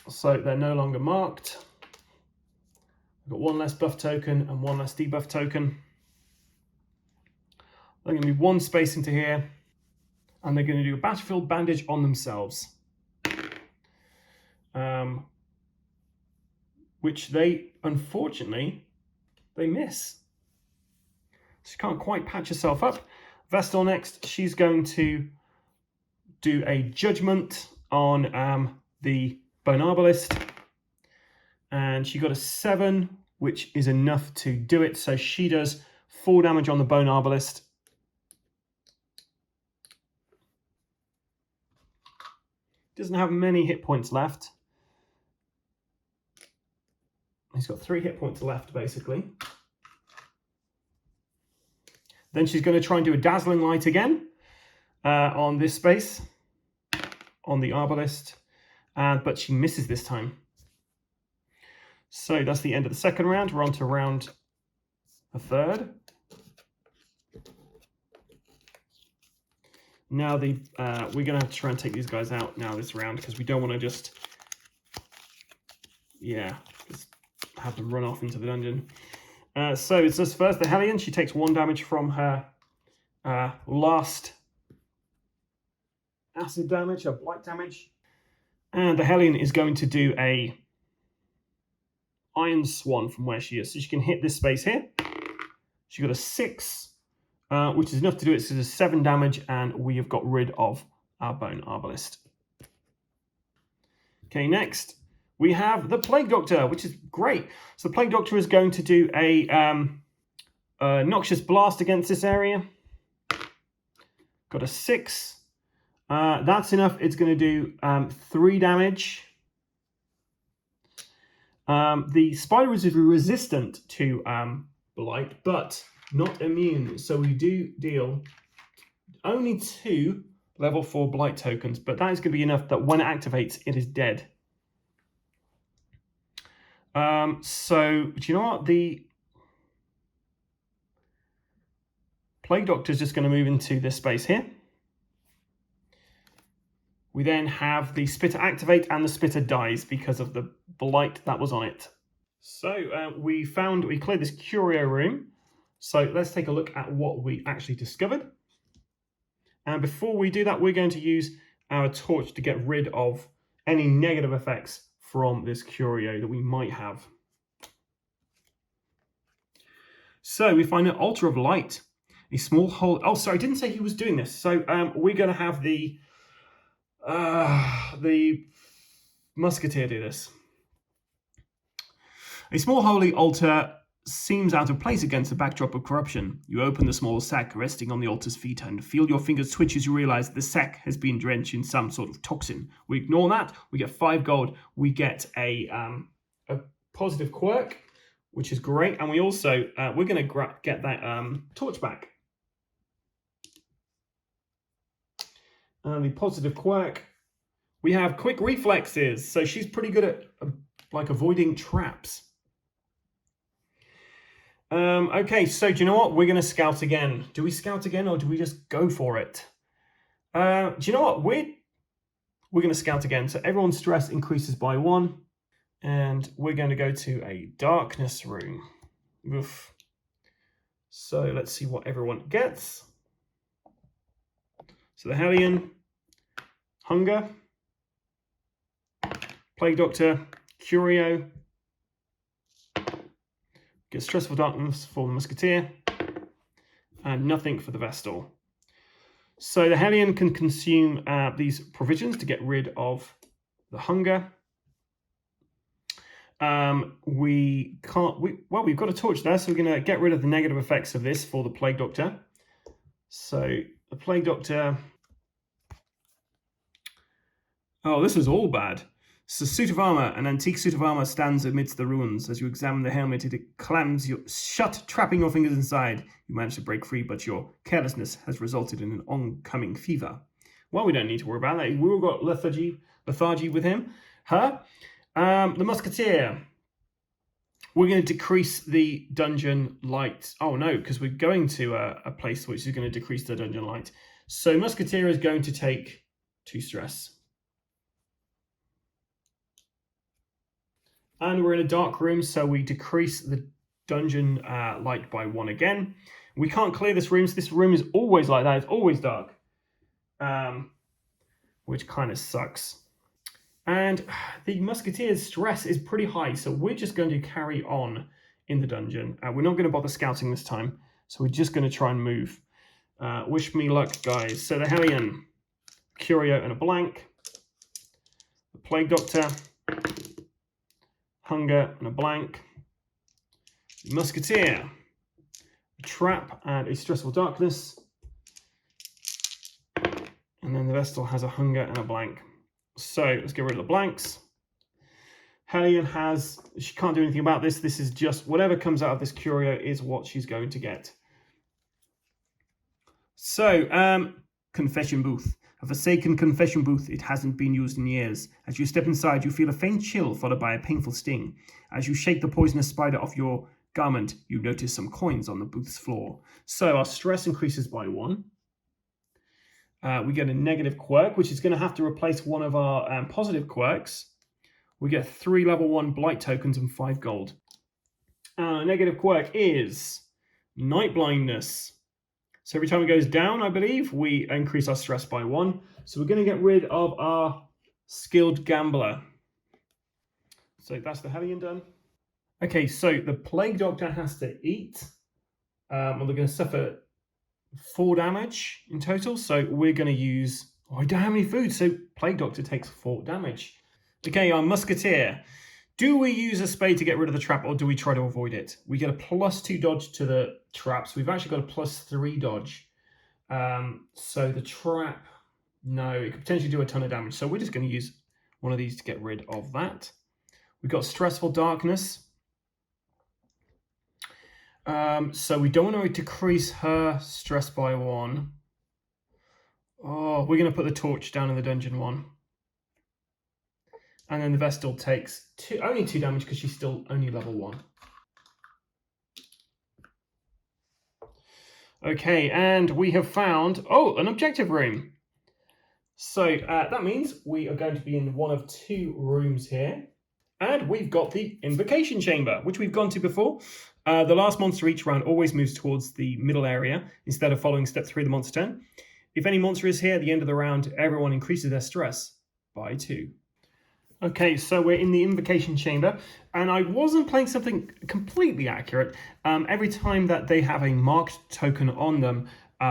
So they're no longer marked. We've got 1 less buff token and 1 less debuff token. They're going to move 1 space into here, and they're going to do a battlefield bandage on themselves. Which they, unfortunately, they miss. She can't quite patch herself up. Vestal next, she's going to do a judgment on the Bone Arbalist. And she got a 7, which is enough to do it. So she does 4 damage on the Bone Arbalist. Doesn't have many hit points left. He's got 3 hit points left, basically. Then she's going to try and do a Dazzling Light again on this space, on the Arbalist, but she misses this time. So that's the end of the second round. We're on to round the third. Now we're going to have to try and take these guys out now this round, because we don't want to just have them run off into the dungeon. So it's just first the Hellion. She takes 1 damage from her last acid damage, her blight damage. And the Hellion is going to do a Iron Swan from where she is. So she can hit this space here. She got a 6, which is enough to do it. So there's 7 damage, and we have got rid of our Bone Arbalist. Okay, next we have the Plague Doctor, which is great. So the Plague Doctor is going to do a Noxious Blast against this area. Got a 6. That's enough. It's going to do 3 damage. The spider is resistant to blight, but not immune. So we do deal only 2 level 4 blight tokens, but that is going to be enough that when it activates, it is dead. So do you know what? The Plague Doctor is just going to move into this space here. We then have the Spitter activate, and the Spitter dies because of the blight that was on it. So we cleared this curio room. So let's take a look at what we actually discovered. And before we do that, we're going to use our torch to get rid of any negative effects from this curio that we might have. So we find an altar of light, a small hole. Oh, sorry, I didn't say he was doing this. So we're going to have the Musketeer do this. A small holy altar seems out of place against the backdrop of corruption. You open the small sack resting on the altar's feet and feel your fingers twitch as you realize the sack has been drenched in some sort of toxin. We ignore that. We get 5 gold. We get a positive quirk, which is great. And we also, we're going to get that torch back. The positive quirk, we have quick reflexes. So she's pretty good at like avoiding traps. Okay, so do you know what? We're going to scout again. Do we scout again or do we just go for it? Do you know what? We're going to scout again. So everyone's stress increases by 1. And we're going to go to a darkness room. Oof. So let's see what everyone gets. So the Hellion, Hunger, Plague Doctor, Curio, get Stressful Darkness for the Musketeer, and nothing for the Vestal. So the Hellion can consume these provisions to get rid of the Hunger. We've got a torch there, so we're going to get rid of the negative effects of this for the Plague Doctor. So the Plague Doctor... Oh, this is all bad. So suit of armor, an antique suit of armor stands amidst the ruins. As you examine the helmet, it clams you shut, trapping your fingers inside. You manage to break free, but your carelessness has resulted in an oncoming fever. Well, we don't need to worry about that. We've all got lethargy with him. The Musketeer. We're going to decrease the dungeon light. Oh no, because we're going to a place which is going to decrease the dungeon light. So Musketeer is going to take 2 stress. And we're in a dark room, so we decrease the dungeon light by 1 again. We can't clear this room, so this room is always like that. It's always dark, which kind of sucks. And the Musketeer's stress is pretty high, so we're just going to carry on in the dungeon. We're not going to bother scouting this time, so we're just going to try and move. Wish me luck, guys. So the Hellion, Curio and a blank. The Plague Doctor, Hunger and a blank. The Musketeer, a trap and a Stressful Darkness. And then the Vestal has a Hunger and a blank. So let's get rid of the blanks. Hellion she can't do anything about this. This is just whatever comes out of this Curio is what she's going to get. So, confession booth. A forsaken confession booth. It hasn't been used in years. As you step inside, you feel a faint chill followed by a painful sting. As you shake the poisonous spider off your garment, you notice some coins on the booth's floor. So our stress increases by 1. We get a negative quirk, which is going to have to replace one of our positive quirks. We get 3 level 1 blight tokens and 5 gold. Negative quirk is night blindness. So every time it goes down, I believe, we increase our stress by 1. So we're going to get rid of our skilled gambler. So that's the Hellion done. Okay, so the Plague Doctor has to eat. Well, they're going to suffer 4 damage in total. So we're going to use... Oh, I don't have any food, so Plague Doctor takes 4 damage. Okay, our Musketeer. Do we use a spade to get rid of the trap, or do we try to avoid it? We get a +2 dodge to the traps. We've actually got a +3 dodge. So the trap, no, it could potentially do a ton of damage. So we're just going to use one of these to get rid of that. We've got Stressful Darkness. So we don't want to decrease her stress by 1. Oh, we're going to put the torch down in the dungeon 1. And then the Vestal takes only 2 damage because she's still only level 1. Okay, and we have found, an objective room. So that means we are going to be in one of 2 rooms here. And we've got the Invocation Chamber, which we've gone to before. The last monster each round always moves towards the middle area instead of following step 3 of the monster turn. If any monster is here at the end of the round, everyone increases their stress by 2. Okay, so we're in the Invocation Chamber, and I wasn't playing something completely accurate. Every time that they have a marked token on them,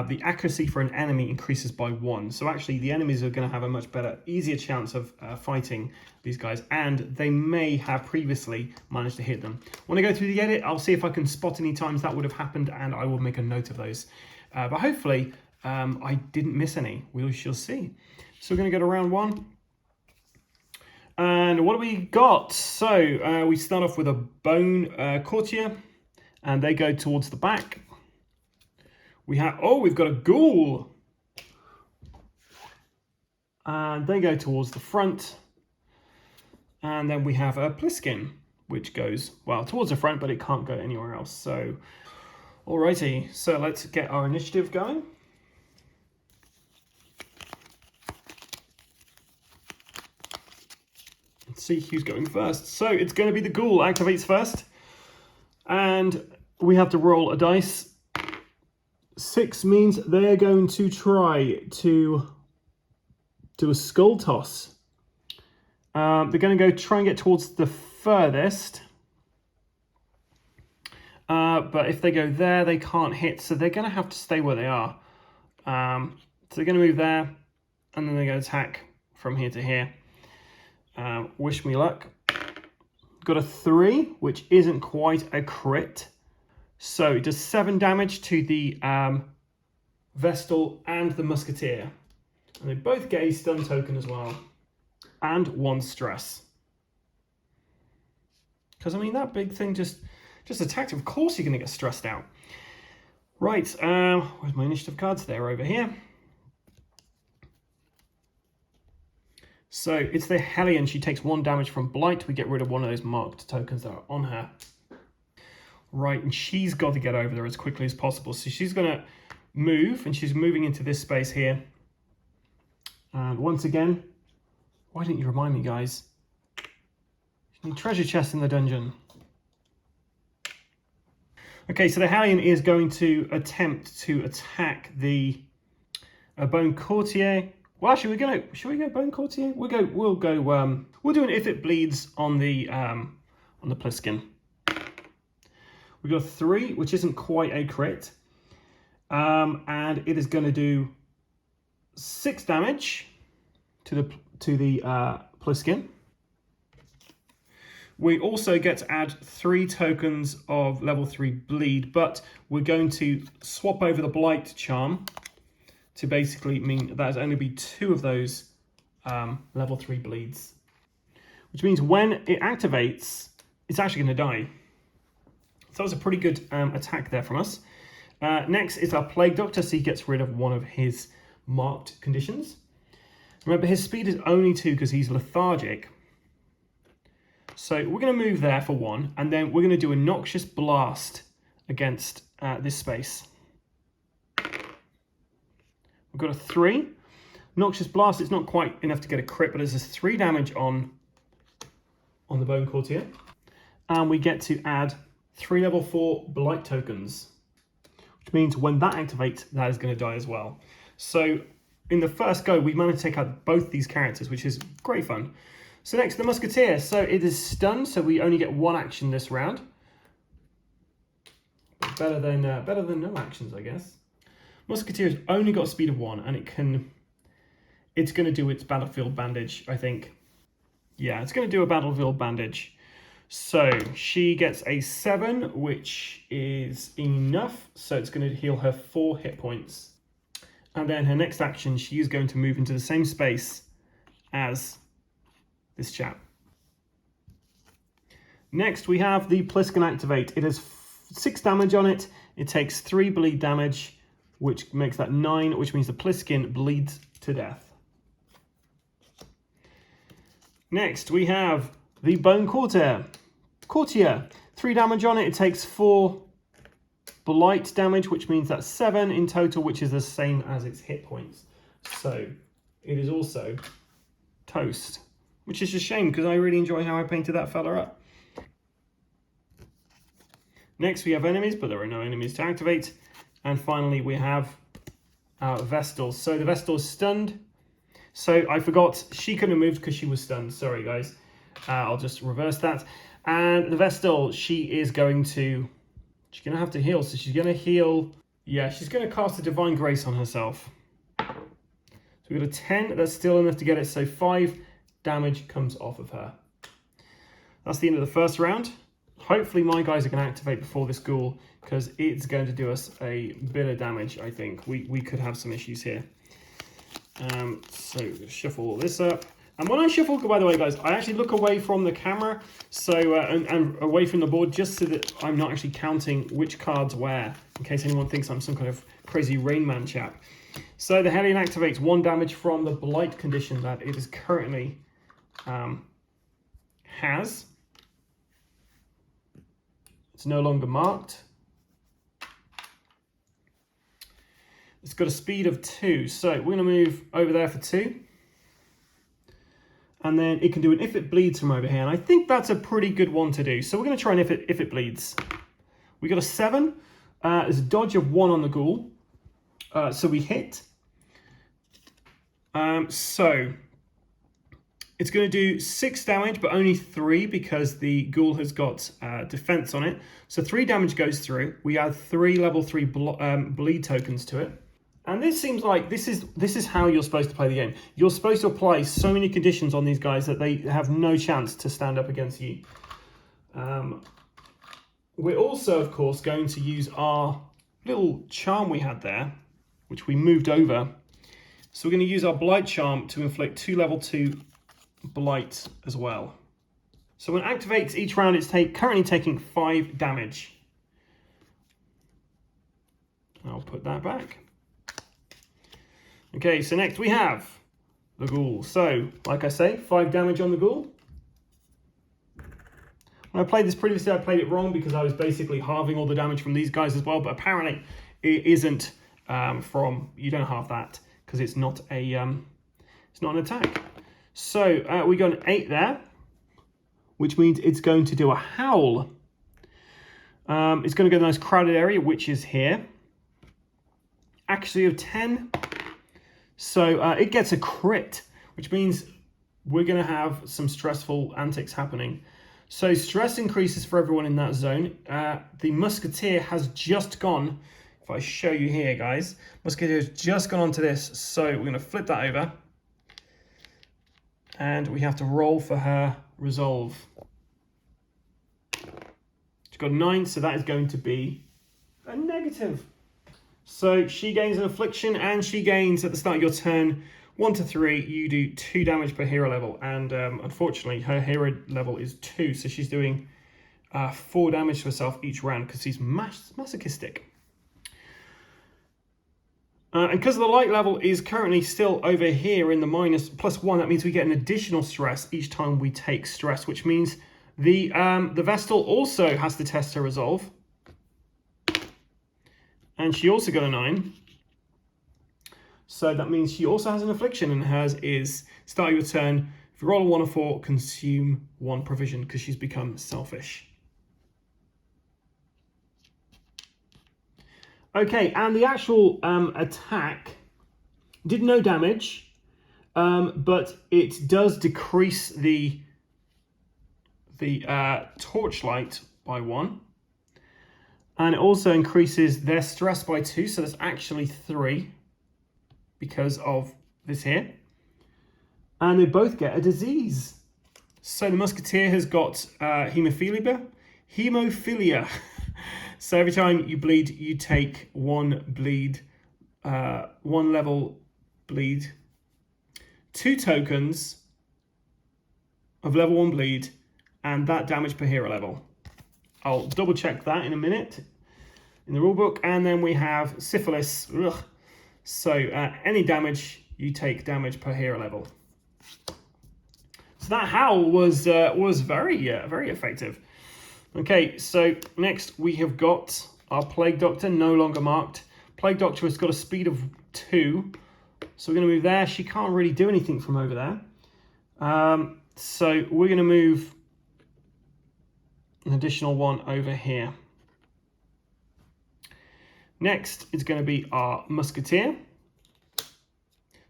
the accuracy for an enemy increases by 1. So actually, the enemies are going to have a much better, easier chance of fighting these guys, and they may have previously managed to hit them. When I go through the edit, I'll see if I can spot any times that would have happened, and I will make a note of those. But hopefully, I didn't miss any. We shall see. So we're going to go to round 1. And what do we got? So we start off with a bone courtier, and they go towards the back. We've got a ghoul, and they go towards the front. And then we have a Pliskin, which goes, well, towards the front, but it can't go anywhere else. So, alrighty, so let's get our initiative going. Let's see who's going first. So it's going to be the ghoul activates first. And we have to roll a dice. 6 means they're going to try to do a skull toss. They're going to try and get towards the furthest. But if they go there, they can't hit. So they're going to have to stay where they are. So they're going to move there. And then they're going to attack from here to here. Wish me luck. Got a 3, which isn't quite a crit. So it does 7 damage to the Vestal and the Musketeer. And they both get a stun token as well. And 1 stress. Because, I mean, that big thing just attacked. Of course you're going to get stressed out. Right, where's my initiative cards? They're over here. So it's the Hellion. She takes 1 damage from Blight. We get rid of one of those marked tokens that are on her. Right, and she's got to get over there as quickly as possible. So she's going to move, and she's moving into this space here. And once again, why didn't you remind me, guys? You need treasure chests in the dungeon. Okay, so the Hellion is going to attempt to attack the Bone Courtier. Well, actually, should we go Bone Courtier? We'll do an if it bleeds on the Pliskin. We got a 3, which isn't quite a crit. And it is going to do 6 damage to the Pliskin. We also get to add 3 tokens of level 3 bleed, but we're going to swap over the Blight charm to basically mean that there's only be 2 of those level 3 bleeds. Which means when it activates, it's actually going to die. So that was a pretty good attack there from us. Next is our Plague Doctor, so he gets rid of one of his marked conditions. Remember, his speed is only 2 because he's lethargic. So we're going to move there for 1, and then we're going to do a Noxious Blast against this space. We've got a 3. Noxious Blast, it's not quite enough to get a crit, but it does 3 damage on the Bone Courtier. And we get to add 3 level 4 Blight tokens, which means when that activates, that is going to die as well. So in the first go, we managed to take out both these characters, which is great fun. So next, the Musketeer. So it is stunned, so we only get 1 action this round. But better than no actions, I guess. Musketeer's only got a speed of 1, and it's going to do its Battlefield Bandage, I think. Yeah, it's going to do a Battlefield Bandage. So she gets a 7, which is enough. So it's going to heal her 4 hit points. And then her next action, she is going to move into the same space as this chap. Next, we have the Pliskin Activate. It has 6 damage on it. It takes 3 bleed damage, which makes that 9, which means the Pliskin bleeds to death. Next, we have the Bone Courtier. 3 damage on it. It takes 4 blight damage, which means that's 7 in total, which is the same as its hit points. So it is also toast, which is a shame because I really enjoy how I painted that fella up. Next, we have enemies, but there are no enemies to activate. And finally, we have our Vestal. So the Vestal is stunned. So I forgot, she couldn't have moved because she was stunned. Sorry, guys. I'll just reverse that. And the Vestal, she's going to have to heal. So she's going to heal. Yeah, she's going to cast a Divine Grace on herself. So we've got a 10. That's still enough to get it. So 5 damage comes off of her. That's the end of the first round. Hopefully my guys are going to activate before this ghoul, because it's going to do us a bit of damage, I think. We could have some issues here. So shuffle all this up. And when I shuffle, by the way, guys, I actually look away from the camera, so and away from the board, just so that I'm not actually counting which cards where, in case anyone thinks I'm some kind of crazy Rain Man chap. So the Hellion activates 1 damage from the Blight condition that it is currently has. It's no longer marked. It's got a speed of 2, so we're going to move over there for 2. And then it can do an if it bleeds from over here. And I think that's a pretty good one to do. So we're going to try an if it bleeds. We got a 7. There's a dodge of 1 on the ghoul. So we hit. So it's going to do 6 damage, but only 3 because the ghoul has got defense on it. So 3 damage goes through. We add 3 level 3 bleed tokens to it. And this seems like this is how you're supposed to play the game. You're supposed to apply so many conditions on these guys that they have no chance to stand up against you. We're also, of course, going to use our little charm we had there, which we moved over. So we're going to use our blight charm to inflict 2 level 2 blight as well. So when it activates each round, it's currently taking 5 damage. I'll put that back. Okay, so next we have the ghoul. So, like I say, 5 damage on the ghoul. When I played this previously, I played it wrong because I was basically halving all the damage from these guys as well, but apparently it isn't you don't halve that because it's not an attack. So we got an 8 there, which means it's going to do a howl. It's going to go to the nice crowded area, which is here. Accuracy of 10. So it gets a crit, which means we're going to have some stressful antics happening. So stress increases for everyone in that zone. The Musketeer has just gone. If I show you here, guys, Musketeer has just gone onto this. So we're going to flip that over. And we have to roll for her resolve. She's got 9, so that is going to be a negative. So she gains an affliction, and she gains at the start of your turn 1 to 3. You do 2 damage per hero level, and unfortunately her hero level is 2, so she's doing 4 damage to herself each round because she's masochistic. And because the light level is currently still over here in the -+1, that means we get an additional stress each time we take stress, which means the Vestal also has to test her resolve. And she also got a 9. So that means she also has an affliction, and hers is, start your turn, if you roll a 1 or 4, consume 1 provision, because she's become selfish. Okay, and the actual attack did no damage, but it does decrease the torchlight by 1. And it also increases their stress by 2, so that's actually 3 because of this here. And they both get a disease. So the Musketeer has got hemophilia. So every time you bleed, you take 1 bleed, 1 level bleed, 2 tokens of level 1 bleed, and that damage per hero level. I'll double check that in a minute in the rulebook. And then we have syphilis. Ugh. So any damage, you take damage per hero level. So that howl was very effective. Okay, so next we have got our Plague Doctor, no longer marked. Plague Doctor has got a speed of 2. So we're going to move there. She can't really do anything from over there. So we're going to move an additional 1 over here. Next is going to be our Musketeer.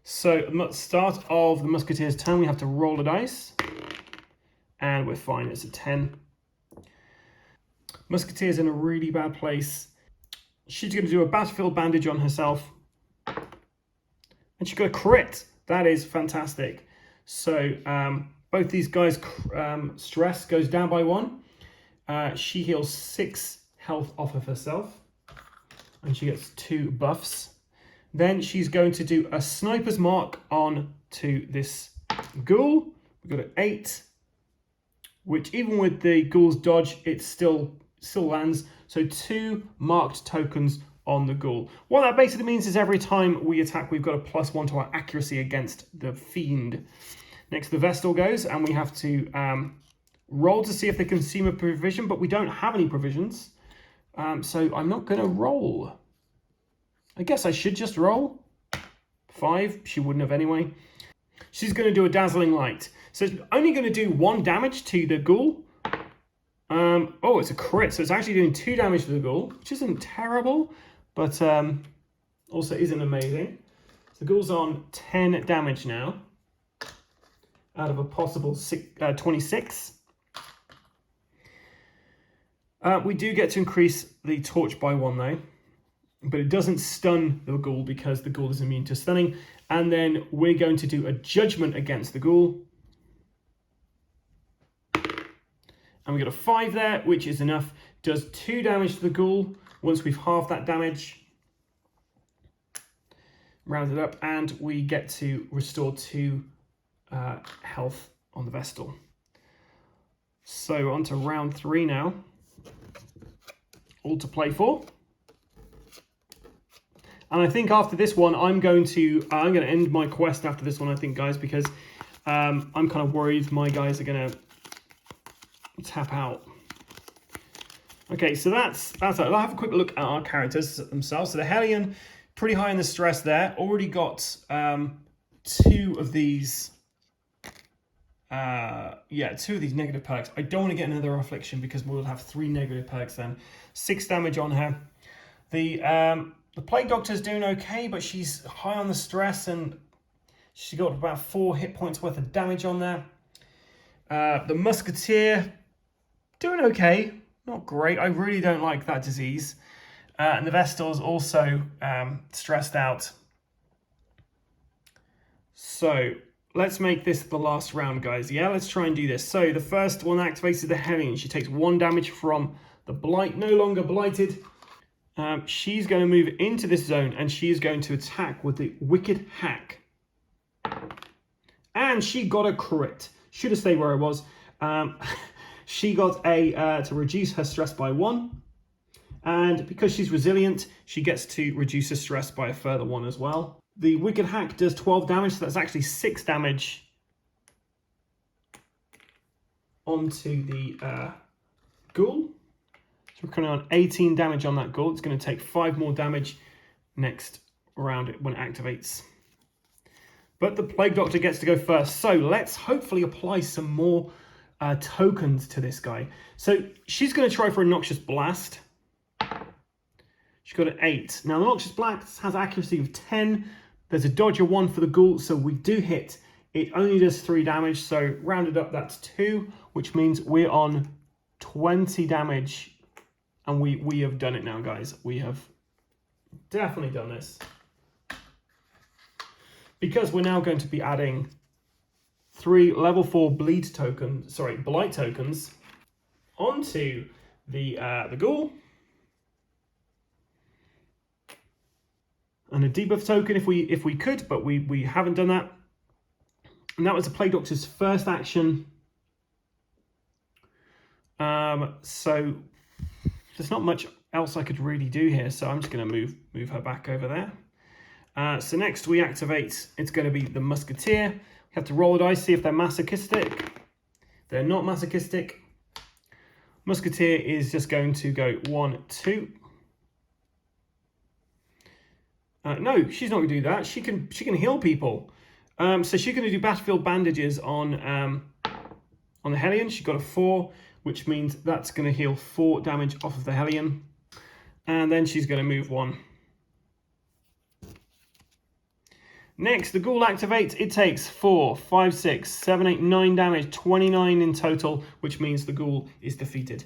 So at the start of the Musketeer's turn, we have to roll a dice. And we're fine, it's a 10. Musketeer's in a really bad place. She's going to do a battlefield bandage on herself. And she got a crit. That is fantastic. So both these guys' stress goes down by 1. She heals 6 health off of herself. And she gets 2 buffs. Then she's going to do a sniper's mark on to this ghoul. We've got an 8, which even with the ghoul's dodge, it still lands. So 2 marked tokens on the ghoul. What that basically means is every time we attack, we've got a +1 to our accuracy against the fiend. Next, the Vestal goes, and we have to roll to see if they consume a provision, but we don't have any provisions. So I'm not going to roll. I guess I should just roll. 5, she wouldn't have anyway. She's going to do a dazzling light. So it's only going to do 1 damage to the ghoul. Oh, it's a crit. So it's actually doing 2 damage to the ghoul, which isn't terrible, but also isn't amazing. So the ghoul's on 10 damage now, out of a possible 26. We do get to increase the torch by 1 though, but it doesn't stun the ghoul because the ghoul is immune to stunning. And then we're going to do a judgment against the ghoul. And we got a 5 there, which is enough. Does 2 damage to the ghoul once we've halved that damage. Round it up, and we get to restore 2 health on the Vestal. So on to round 3 now. All to play for. And I think after this one, I'm going to end my quest after this one, I think, guys, because I'm kind of worried my guys are going to tap out. Okay, so that's it. I'll have a quick look at our characters themselves. So the Hellion, pretty high in the stress there. Already got 2 of these. 2 of these negative perks. I don't want to get another affliction because we'll have 3 negative perks then. 6 damage on her. The Plague Doctor's doing okay, but she's high on the stress and she's got about 4 hit points worth of damage on there. The Musketeer, doing okay. Not great. I really don't like that disease. And the Vestal's also stressed out. So let's make this the last round, guys. Yeah, let's try and do this. So the first one activates the Hellion. She takes 1 damage from the Blight. No longer blighted. She's going to move into this zone and she is going to attack with the Wicked Hack. And she got a crit. Should have stayed where I was. She got a to reduce her stress by 1. And because she's resilient, she gets to reduce her stress by a further 1 as well. The Wicked Hack does 12 damage, so that's actually 6 damage onto the ghoul. So we're currently on 18 damage on that ghoul. It's going to take 5 more damage next round when it activates. But the Plague Doctor gets to go first. So let's hopefully apply some more tokens to this guy. So she's going to try for a Noxious Blast. She's got an 8. Now the Noxious Blast has accuracy of 10. There's a dodge of 1 for the ghoul, so we do hit. It only does 3 damage, so rounded up that's 2, which means we're on 20 damage. And we have done it now, guys. We have definitely done this. Because we're now going to be adding 3 level 4 blight tokens onto the ghoul. And a debuff token if we could, but we haven't done that. And that was the Plague Doctor's first action. So there's not much else I could really do here, so I'm just going to move her back over there. So next we activate, it's going to be the Musketeer. We have to roll a dice, see if they're masochistic. They're not masochistic. Musketeer is just going to go 1, 2. No, she's not going to do that. She can heal people. So she's going to do battlefield bandages on the Hellion. She got a 4. Which means that's going to heal 4 damage off of the Hellion. And then she's going to move 1. Next, the ghoul activates. It takes 4, 5, 6, 7, 8, 9 damage, 29 in total, which means the ghoul is defeated.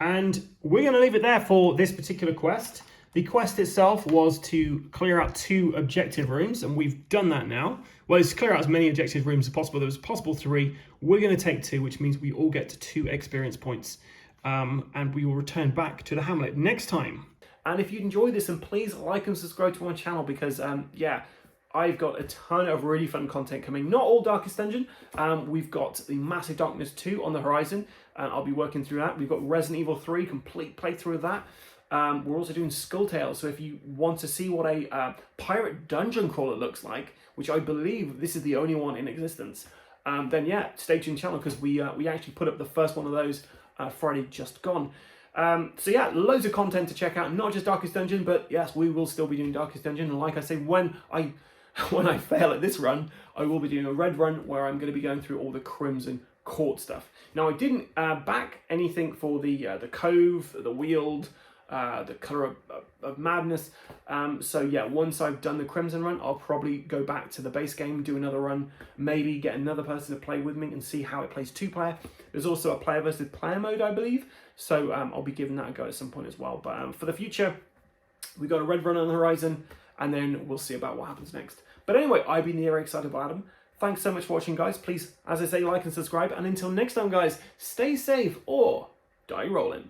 And we're going to leave it there for this particular quest. The quest itself was to clear out 2 objective rooms, and we've done that now. Well, it's to clear out as many objective rooms as possible. There was possible 3. We're going to take 2, which means we all get to 2 experience points. And we will return back to the Hamlet next time. And if you enjoyed this, then please like and subscribe to my channel because, I've got a ton of really fun content coming. Not all Darkest Dungeon. We've got the Massive Darkness 2 on the horizon. I'll be working through that. We've got Resident Evil 3, complete playthrough of that. We're also doing Skull Tales, so if you want to see what a pirate dungeon crawler looks like, which I believe this is the only one in existence, then yeah, stay tuned channel, because we actually put up the first one of those Friday just gone. So yeah, loads of content to check out, not just Darkest Dungeon, but yes, we will still be doing Darkest Dungeon. And like I say, when I fail at this run, I will be doing a red run where I'm going to be going through all the Crimson Court stuff. Now, I didn't back anything for the Cove, the Weald, the Colour of Madness. So yeah, once I've done the Crimson run, I'll probably go back to the base game, do another run, maybe get another person to play with me and see how it plays 2-player. There's also a player versus player mode, I believe. So I'll be giving that a go at some point as well. But for the future, we've got a red run on the horizon, and then we'll see about what happens next. But anyway, I've been the Ever Excitable Adam. Thanks so much for watching, guys. Please, as I say, like and subscribe. And until next time, guys, stay safe or die rolling.